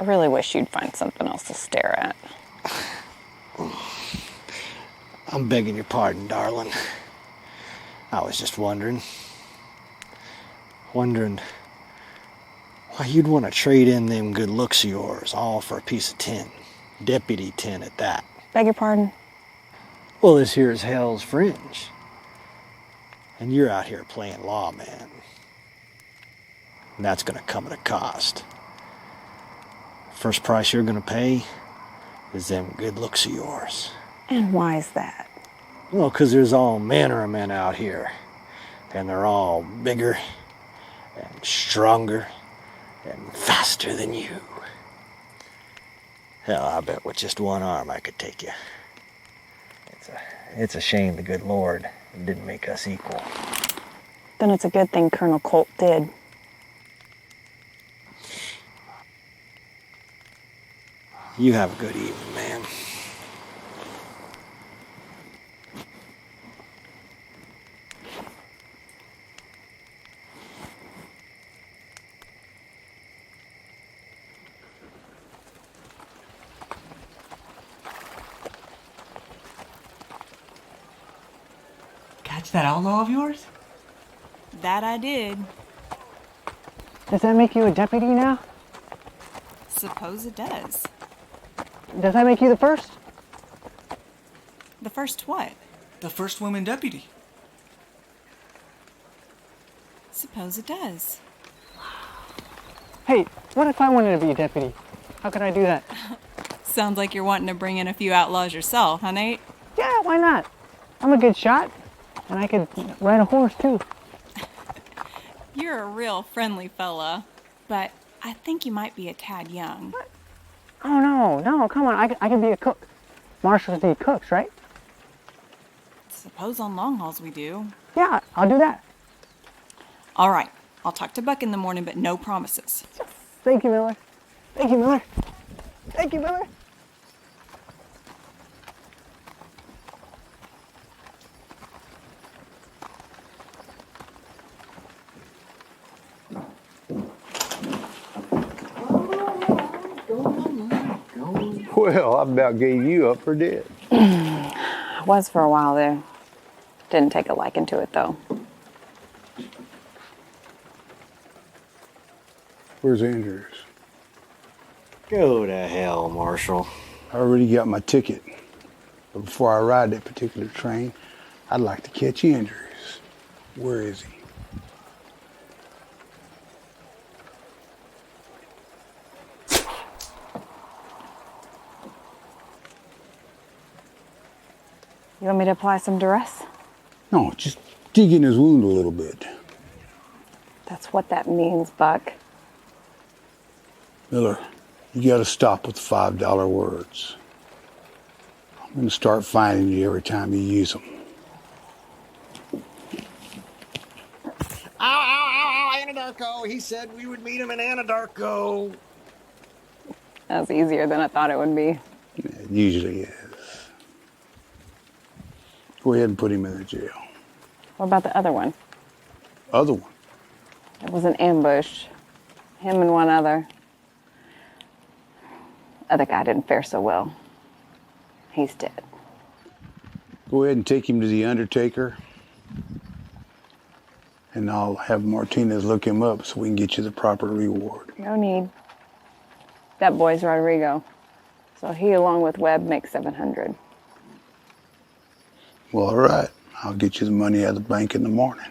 I really wish you'd find something else to stare at. I'm begging your pardon, darling. I was just wondering why you'd want to trade in them good looks of yours all for a piece of tin. Deputy tin at that. Beg your pardon? Well, this here is Hell's Fringe. And you're out here playing lawman. And that's gonna come at a cost. First price you're gonna pay is them good looks of yours. And why is that? Well, 'cause there's all manner of men out here. And they're all bigger and stronger and faster than you. Hell, I bet with just one arm I could take you. It's a shame the good Lord didn't make us equal. Then it's a good thing Colonel Colt did. You have a good evening, man. Catch that outlaw of yours? That I did. Does that make you a deputy now? Suppose it does. Does that make you the first? The first what? The first woman deputy. Suppose it does. Hey, what if I wanted to be a deputy? How could I do that? Sounds like you're wanting to bring in a few outlaws yourself, huh, Nate? Yeah, why not? I'm a good shot, and I could ride a horse too. You're a real friendly fella, but I think you might be a tad young. Oh, no, come on, I can be a cook. Marshals need cooks, right? Suppose on long hauls we do. Yeah, I'll do that. All right, I'll talk to Buck in the morning, but no promises. Thank you, Miller. Thank you, Miller. Thank you, Miller. Well, I about gave you up for dead. I was for a while there. Didn't take a liking to it, though. Where's Andrews? Go to hell, Marshal. I already got my ticket. But before I ride that particular train, I'd like to catch Andrews. Where is he? You want me to apply some duress? No, just dig in his wound a little bit. That's what that means, Buck. Miller, you gotta stop with the $5 words. I'm gonna start finding you every time you use them. Ow, Anadarko. He said we would meet him in Anadarko. That was easier than I thought it would be. It usually is. Go ahead and put him in the jail. What about the other one? Other one? It was an ambush. Him and one other. Other guy didn't fare so well. He's dead. Go ahead and take him to the undertaker. And I'll have Martinez look him up so we can get you the proper reward. No need. That boy's Rodrigo. So he, along with Webb, makes 700. Well, all right. I'll get you the money out of the bank in the morning.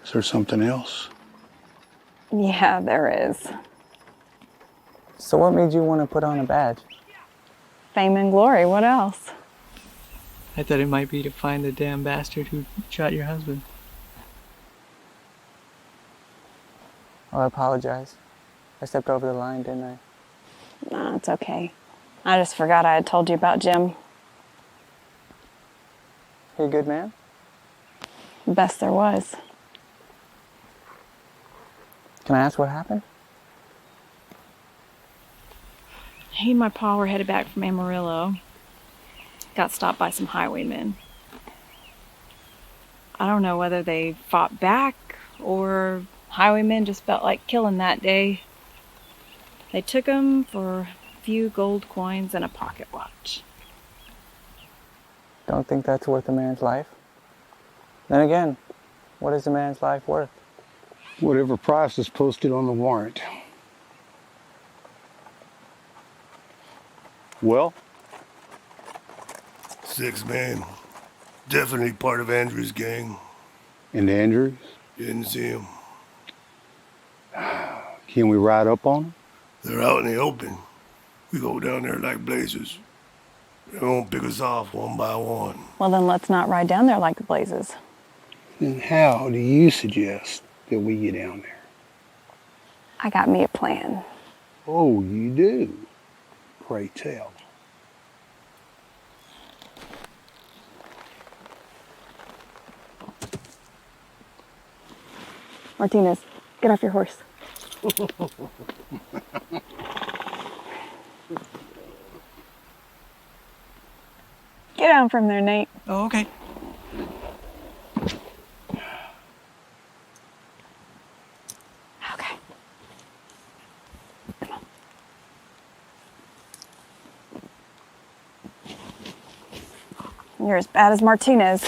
Is there something else? Yeah, there is. So what made you want to put on a badge? Fame and glory, what else? I thought it might be to find the damn bastard who shot your husband. Oh, I apologize. I stepped over the line, didn't I? No, it's okay. I just forgot I had told you about Jim. He a good man? Best there was. Can I ask what happened? He and my pa were headed back from Amarillo. Got stopped by some highwaymen. I don't know whether they fought back or Highwaymen just felt like killing that day. They took him for a few gold coins and a pocket watch. Don't think that's worth a man's life? Then again, what is a man's life worth? Whatever price is posted on the warrant. Well? 6 men. Definitely part of Andrews' gang. And Andrews? Didn't see him. Can we ride up on them? They're out in the open. We go down there like blazes. They won't pick us off one by one. Well, then let's not ride down there like the blazes. Then how do you suggest that we get down there? I got me a plan. Oh, you do? Pray tell. Martinez, get off your horse. Get down from there, Nate. Oh, okay. Okay. You're as bad as Martinez.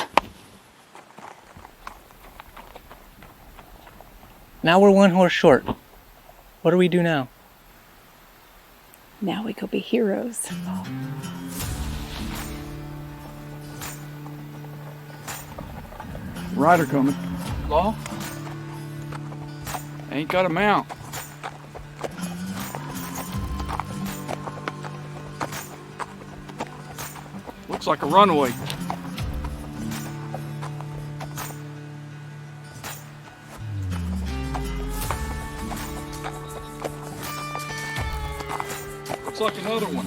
Now we're one horse short. What do we do now? Now we go be heroes. Rider coming. Law? Ain't got a mount. Looks like a runaway. Looks like another one.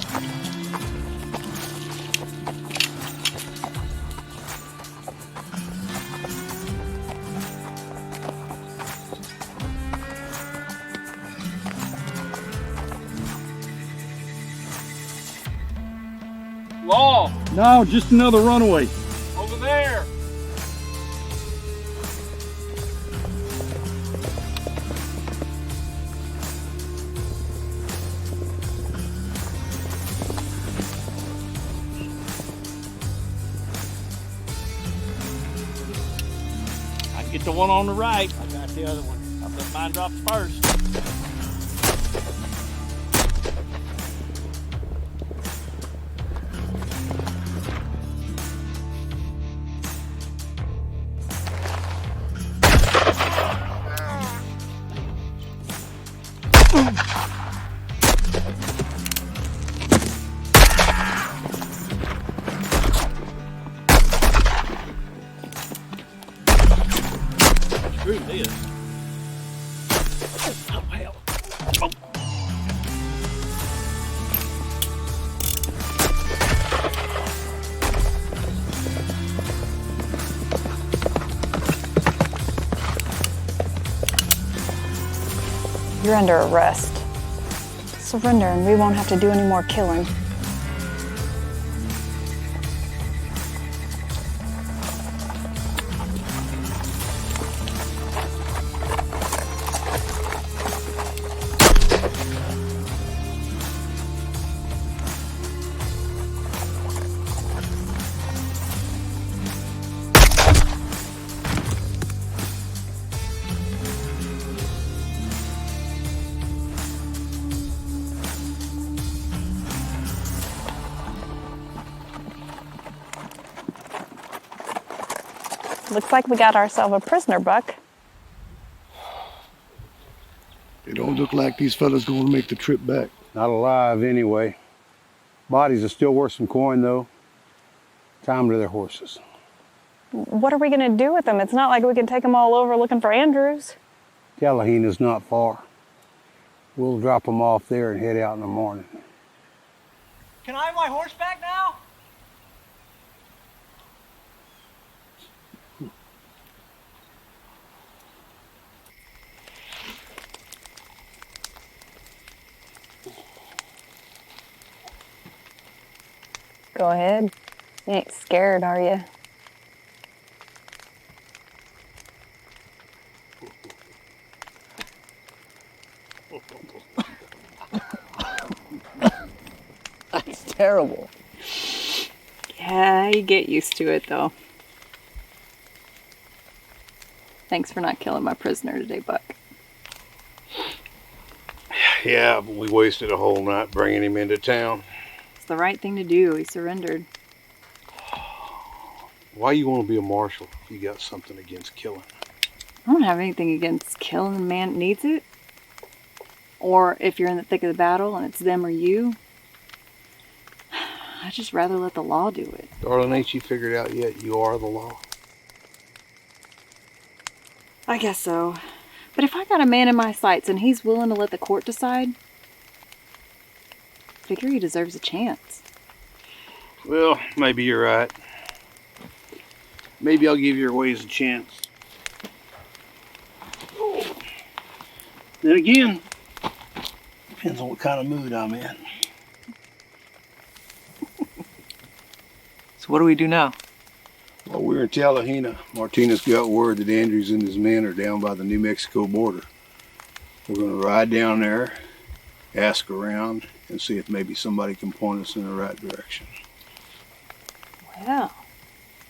Law! No, just another runaway. Over there! I get the one on the right. I got the other one. I'll let mine drop first. Screw this. Oh, hell. Oh. You're under arrest. Surrender and we won't have to do any more killing. Looks like we got ourselves a prisoner, Buck. It don't look like these fellas gonna make the trip back. Not alive anyway. Bodies are still worth some coin though. Time to their horses. What are we gonna do with them? It's not like we can take them all over looking for Andrews. Callahena's not far. We'll drop them off there and head out in the morning. Can I have my horse back now? Go ahead. You ain't scared, are you? terrible. Yeah, you get used to it, though. Thanks for not killing my prisoner today, Buck. Yeah, but we wasted a whole night bringing him into town. It's the right thing to do. He surrendered. Why you want to be a marshal if you got something against killing? I don't have anything against killing the man that needs it. Or if you're in the thick of the battle and it's them or you. I'd just rather let the law do it. Darling, ain't you figured out yet you are the law? I guess so. But if I got a man in my sights and he's willing to let the court decide, I figure he deserves a chance. Well, maybe you're right. Maybe I'll give your ways a chance. Then again, depends on what kind of mood I'm in. So what do we do now? While we're in Talahina, Martinez got word that Andrews and his men are down by the New Mexico border. We're going to ride down there, ask around, and see if maybe somebody can point us in the right direction. Well,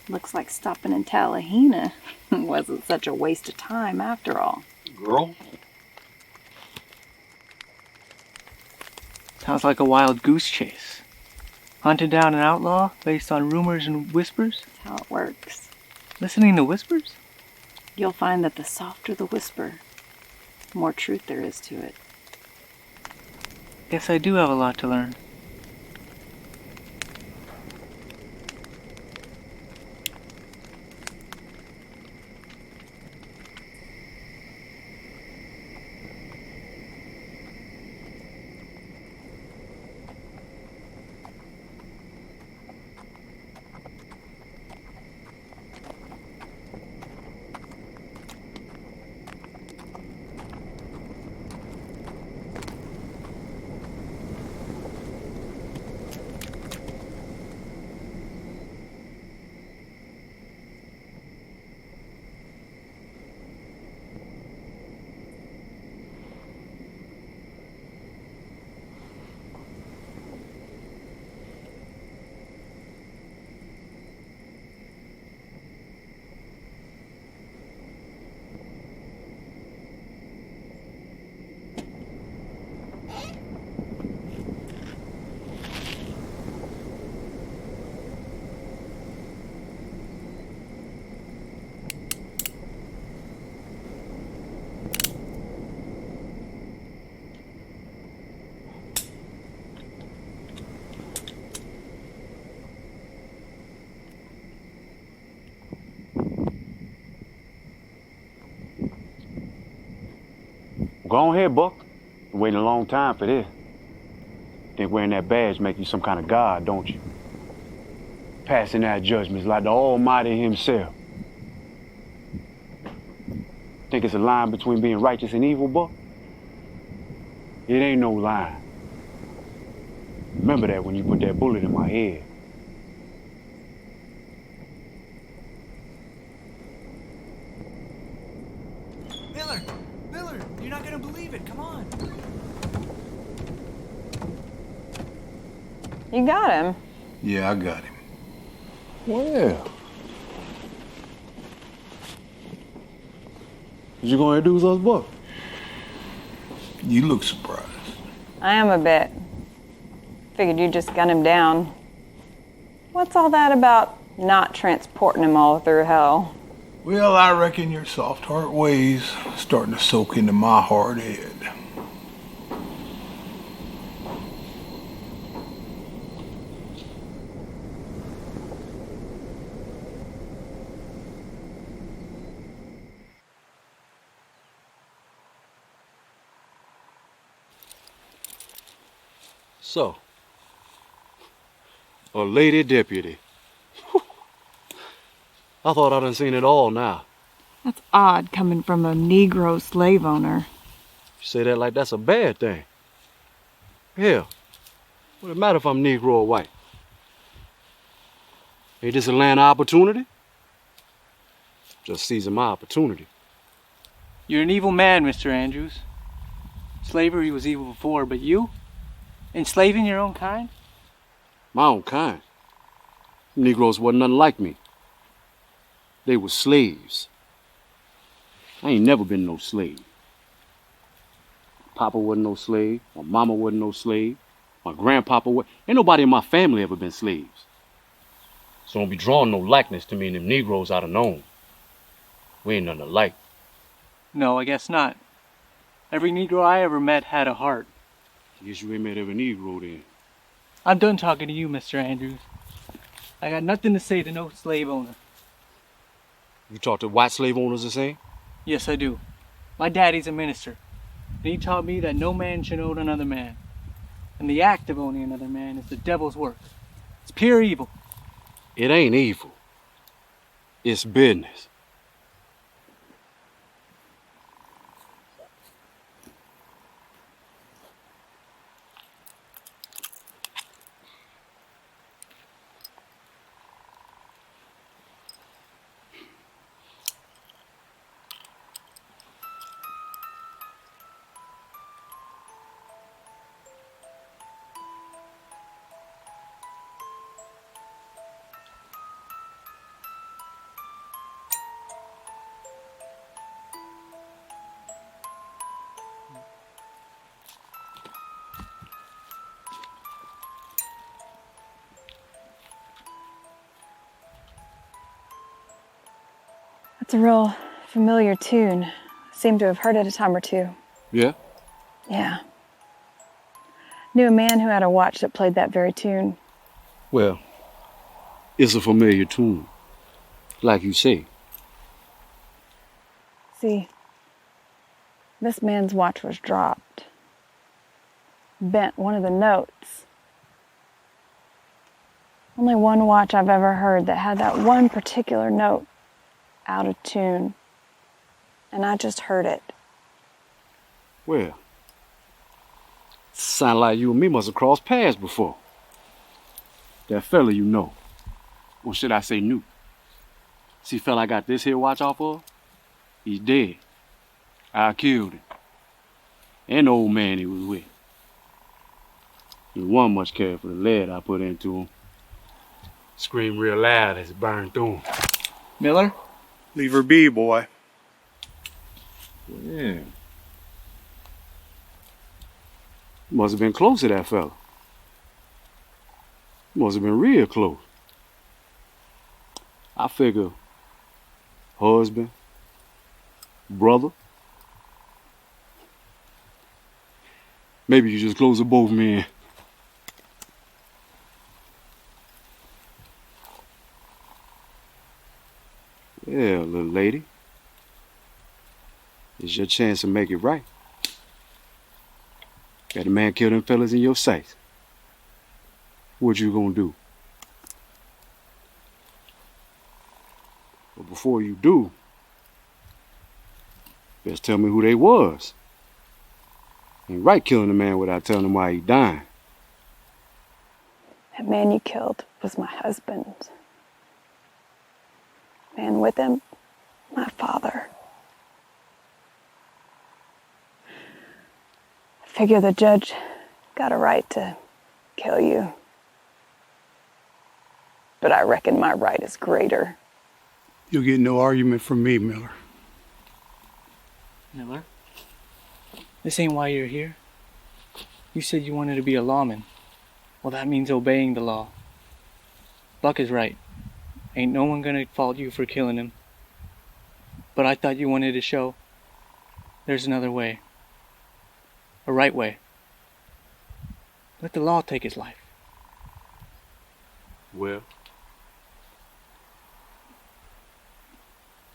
looks like stopping in Talahina wasn't such a waste of time after all. Girl? Sounds like a wild goose chase. Hunted down an outlaw based on rumors and whispers? That's how it works. Listening to whispers? You'll find that the softer the whisper, the more truth there is to it. Guess I do have a lot to learn. Go on ahead, Buck. Been waiting a long time for this. Think wearing that badge make you some kind of god, don't you? Passing out judgments like the Almighty himself. Think it's a line between being righteous and evil, Buck? It ain't no line. Remember that when you put that bullet in my head. Miller, you're not gonna believe it. Come on. You got him. Yeah, I got him. Well. What you gonna do with us, Buck? You look surprised. I am a bit. Figured you just gun him down. What's all that about not transporting him all through hell? Well, I reckon your soft heart ways starting to soak into my hard head. So, a lady deputy. I thought I done seen it all now. That's odd coming from a Negro slave owner. You say that like that's a bad thing. Hell, what it matter if I'm Negro or white? Ain't this a land of opportunity? Just seizing my opportunity. You're an evil man, Mr. Andrews. Slavery was evil before, but you? Enslaving your own kind? My own kind. Negroes wasn't nothing like me. They were slaves. I ain't never been no slave. Papa wasn't no slave. My mama wasn't no slave. My grandpapa was. Ain't nobody in my family ever been slaves. So don't be drawing no likeness to me and them Negroes I'd have known. We ain't nothing alike. No, I guess not. Every Negro I ever met had a heart. I guess you ain't met every Negro then. I'm done talking to you, Mr. Andrews. I got nothing to say to no slave owner. You talk to white slave owners the same? Yes, I do. My daddy's a minister, and he taught me that no man should own another man. And the act of owning another man is the devil's work. It's pure evil. It ain't evil. It's business. That's a real familiar tune. Seem to have heard it a time or two. Yeah? Yeah. Knew a man who had a watch that played that very tune. Well, it's a familiar tune. Like you say. See, this man's watch was dropped. Bent one of the notes. Only one watch I've ever heard that had that one particular note out of tune. And I just heard it. Well, sound like you and me must have crossed paths before. That fella you know. Or should I say knew. See fella I got this here watch off of? He's dead. I killed him. And the old man he was with. He wasn't much care for the lead I put into him. Screamed real loud as it burned through him. Miller? Leave her be, boy. Yeah. Must have been close to that fella. Must have been real close. I figure husband, brother. Maybe you just close the both men. Yeah, little lady. It's your chance to make it right. Got a man kill them fellas in your sight. What you gonna do? But before you do, best tell me who they was. Ain't right killing a man without telling him why he dying. That man you killed was my husband. Man with him, my father. I figure the judge got a right to kill you. But I reckon my right is greater. You'll get no argument from me, Miller. Miller? This ain't why you're here. You said you wanted to be a lawman. Well, that means obeying the law. Buck is right. Ain't no one gonna fault you for killing him. But I thought you wanted to show there's another way. A right way. Let the law take its life. Well,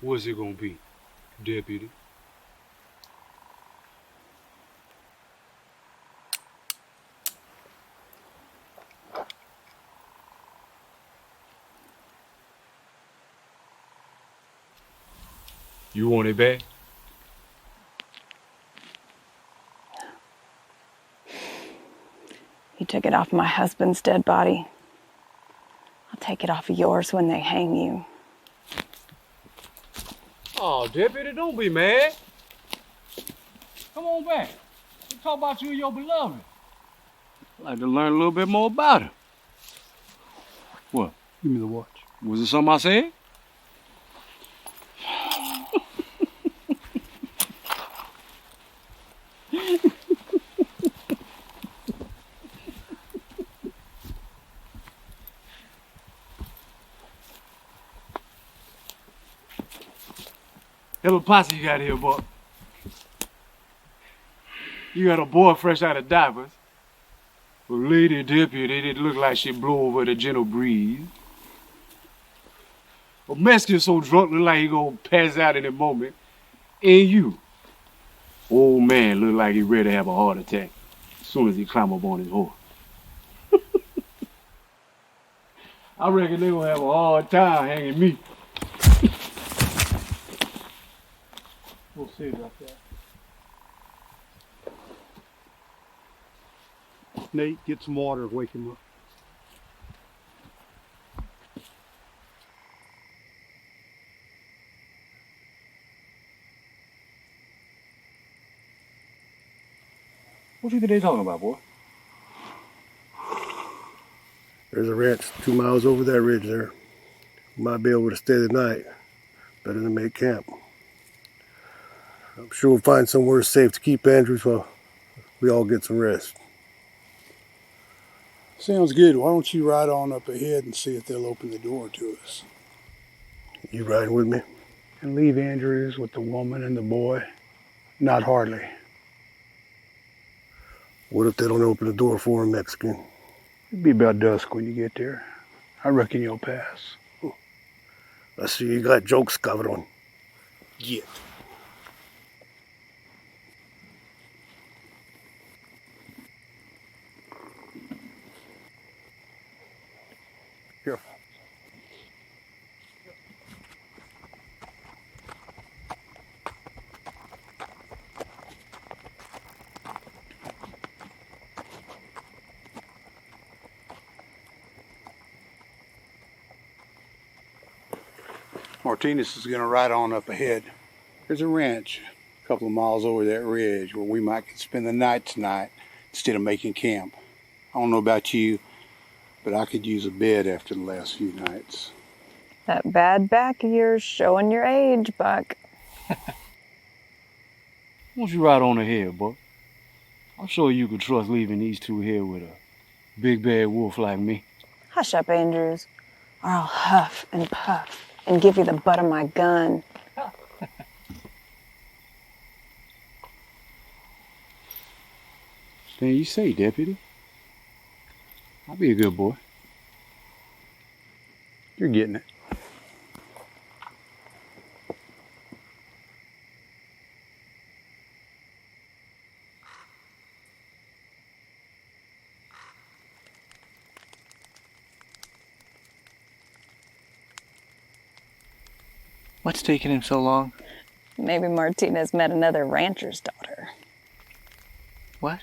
what's it gonna be, deputy? You want it back? You took it off my husband's dead body. I'll take it off of yours when they hang you. Oh, deputy, don't be mad. Come on back. Let's talk about you and your beloved. I'd like to learn a little bit more about him. What? Give me the watch. Was it something I said? Little posse you got here, boy. You got a boy fresh out of diapers. A lady deputy that look like she blow over the gentle breeze. A Mexican so drunk look like he gonna pass out in a moment. And you, old man look like he ready to have a heart attack as soon as he climb up on his horse. I reckon they gonna have a hard time hanging me. We'll see about that. Nate, get some water and wake him up. What do you think they talking about, boy? There's a ranch 2 miles over that ridge there. Might be able to stay the night. Better than make camp. I'm sure we'll find somewhere safe to keep Andrews while we all get some rest. Sounds good. Why don't you ride on up ahead and see if they'll open the door to us? You riding with me? And leave Andrews with the woman and the boy? Not hardly. What if they don't open the door for him, Mexican? It'll be about dusk when you get there. I reckon you'll pass. I see you got jokes, cabron. Get. Careful. Martinez is going to ride on up ahead. There's a ranch a couple of miles over that ridge where we might spend the night tonight instead of making camp. I don't know about you, but I could use a bed after the last few nights. That bad back of yours showing your age, Buck. Why don't you ride on ahead, Buck? I'm sure you could trust leaving these two here with a big bad wolf like me. Hush up, Andrews, or I'll huff and puff and give you the butt of my gun. Then you say, Deputy. I'll be a good boy. You're getting it. What's taking him so long? Maybe Martinez met another rancher's daughter. What?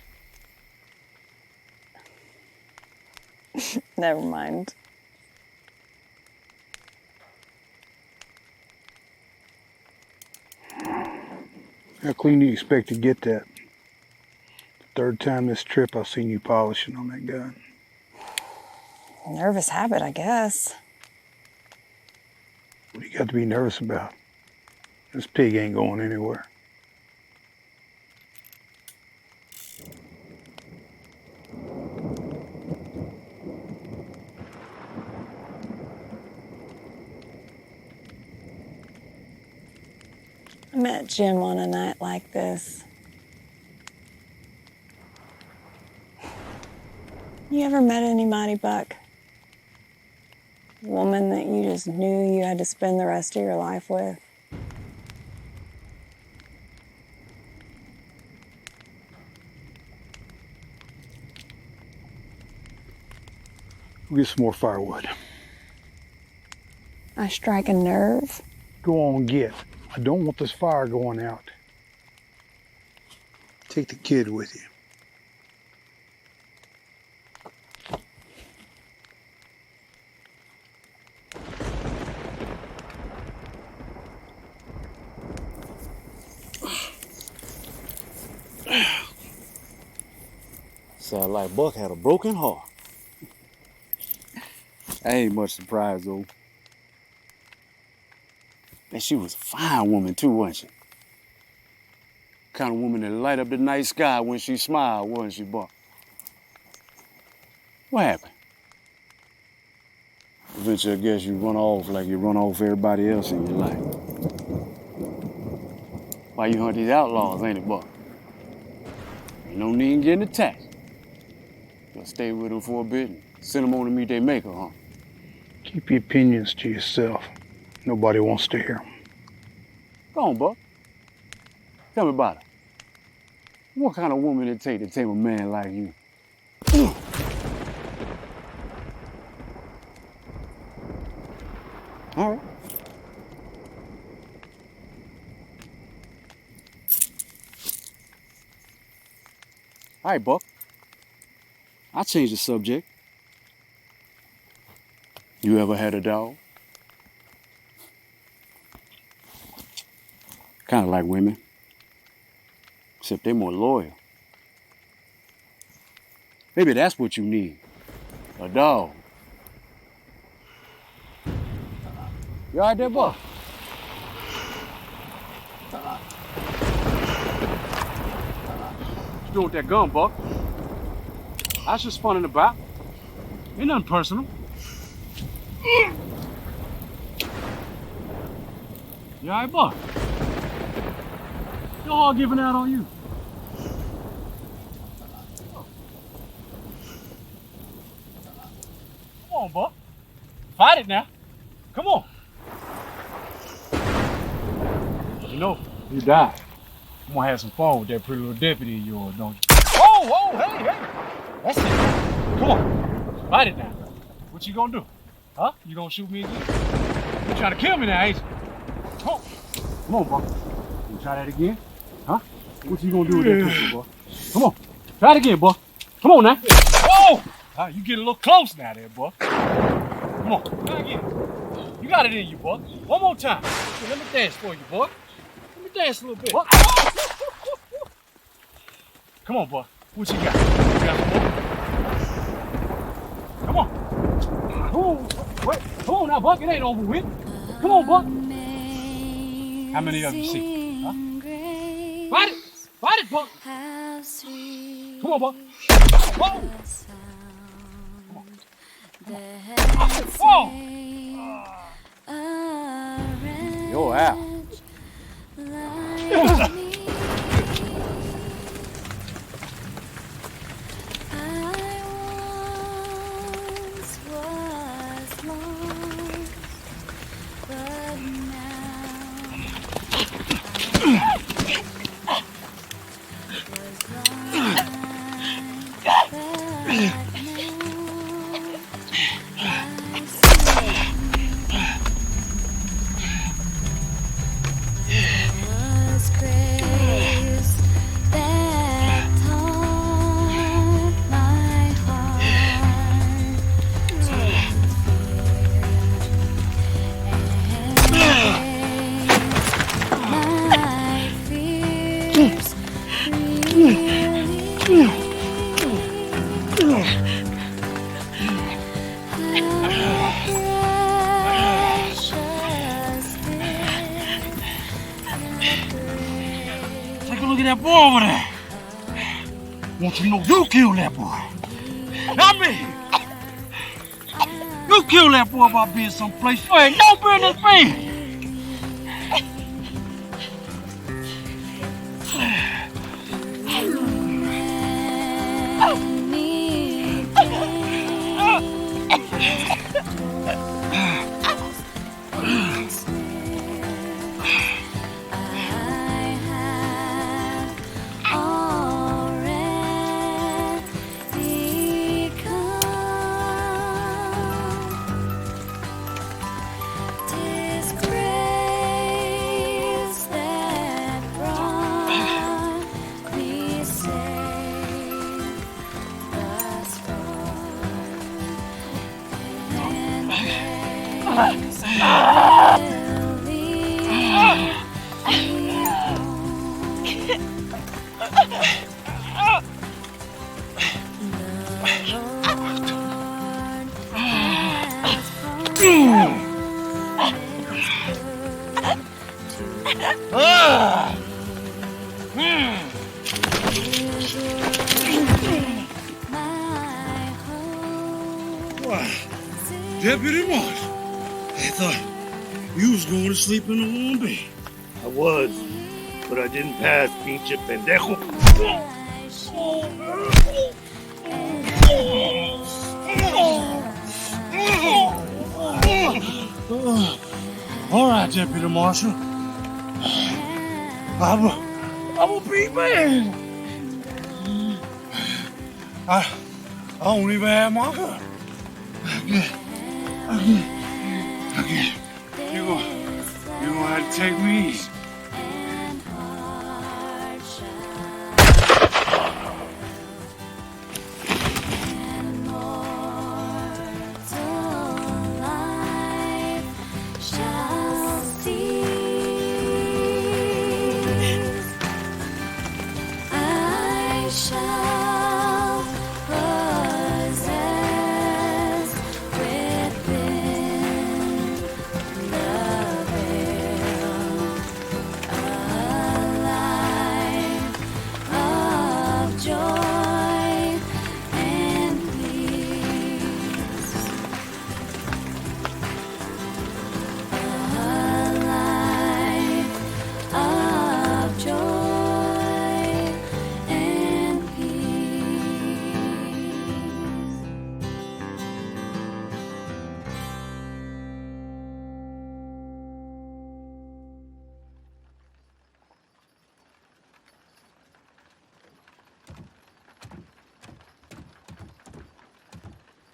Never mind. How clean do you expect to get that? The third time this trip I've seen you polishing on that gun. Nervous habit, I guess. What do you got to be nervous about? This pig ain't going anywhere. I met Jim on a night like this. You ever met anybody, Buck? A woman that you just knew you had to spend the rest of your life with? We'll get some more firewood. I strike a nerve. Go on, get. I don't want this fire going out. Take the kid with you. Sound like Buck had a broken heart. I ain't much surprised, though. And she was a fine woman, too, wasn't she? Kind of woman that light up the night sky when she smiled, wasn't she, Buck? What happened? Eventually, I guess you run off like you run off everybody else in your life. Why you hunt these outlaws, ain't it, Buck? Ain't no need in getting attacked. You'll stay with them for a bit and send them on to meet their maker, huh? Keep your opinions to yourself. Nobody wants to hear them. Go on, Buck. Tell me about her. What kind of woman it take to tame a man like you? All right. All right, Buck. I'll change the subject. You ever had a dog? Kind of like women, except they're more loyal. Maybe that's what you need, a dog. You all right there, Buck? What you doing with that gun, Buck? I was just funning about. Ain't nothing personal. You all right, Buck? They're all giving out on you. Come on, Buck. Fight it now. Come on. You know, you die. I'm gonna have some fun with that pretty little deputy of yours, don't you? Whoa, whoa, hey, hey. That's it. Come on. Fight it now. What you gonna do? Huh? You gonna shoot me again? You trying to kill me now, ain't you? Come on. Come on, Buck. You try that again? Huh? What you gonna do with that pistol, boy? Come on. Try it again, boy. Come on now. Whoa! You get a little close now there, boy. Come on. Try again. You got it in you, boy. One more time. Here, let me dance for you, boy. Let me dance a little bit. Come on, boy. What you got? You got some more? Come on. Come on. Wait. Come on now, Buck. It ain't over with. Come on, Buck. How many of you see? Huh? Fight it! Fight it, Buck! Come on, Buck! Whoa! Come on! You're out. That boy over there. Want you to know you killed that boy. Not me. You killed that boy by being someplace you ain't no business being. Why, Deputy Marshal, I thought you was going to sleep in the warm bed. I was, but I didn't pass, pinche pendejo. All right, Deputy Marshal. I'm a big man. I don't even have my gun. You're gonna have to take me easy.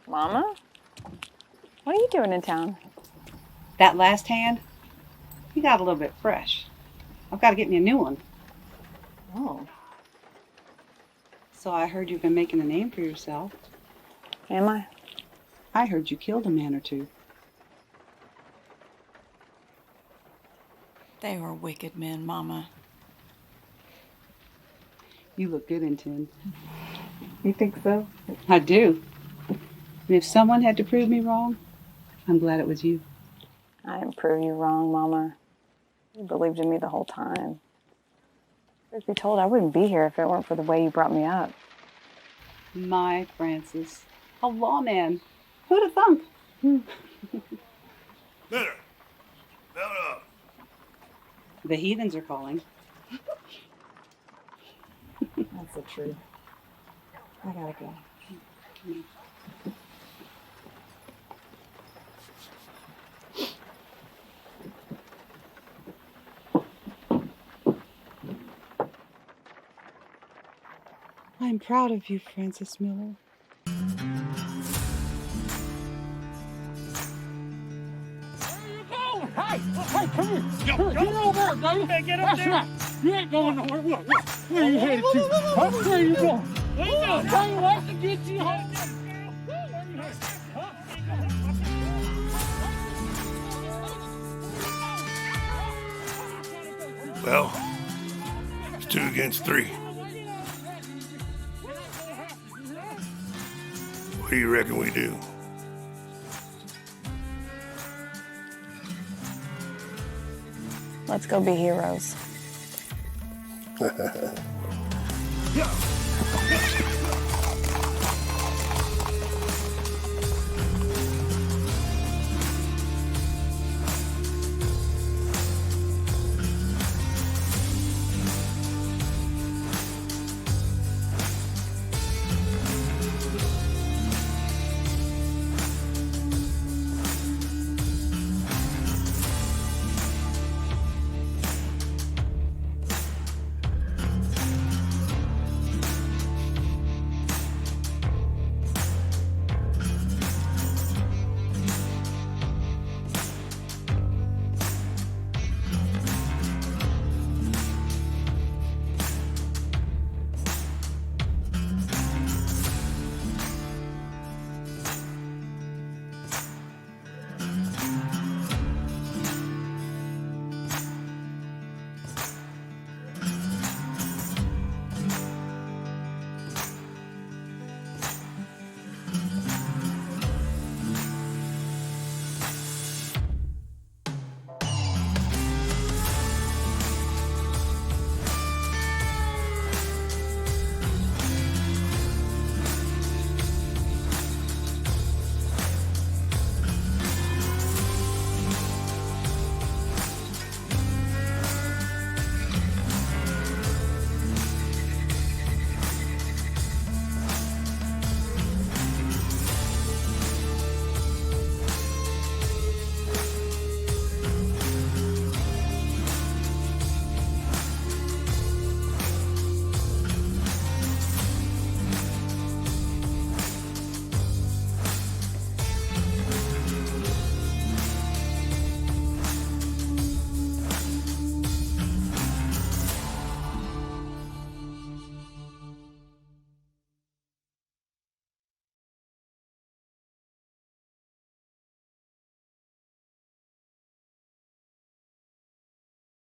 Mama? What are you doing in town? That last hand, you got a little bit fresh. I've got to get me a new one. Oh. So I heard you've been making a name for yourself. Am I? I heard you killed a man or two. They were wicked men, Mama. You look good in tin. You think so? I do. And if someone had to prove me wrong, I'm glad it was you. I didn't prove you wrong, Mama. You believed in me the whole time. Truth be told, I wouldn't be here if it weren't for the way you brought me up. My Francis, a lawman. Who'd have thunk? Better. Mount up. The heathens are calling. That's the truth. I gotta go. I'm proud of you, Francis Miller. Hey, come here. Get over there, baby. Get up there. You ain't going nowhere. Where you headed to? Huh? Where you going? Where you going? Tell you what to get you home. Well, it's 2 against 3. What do you reckon we do? Let's go be heroes.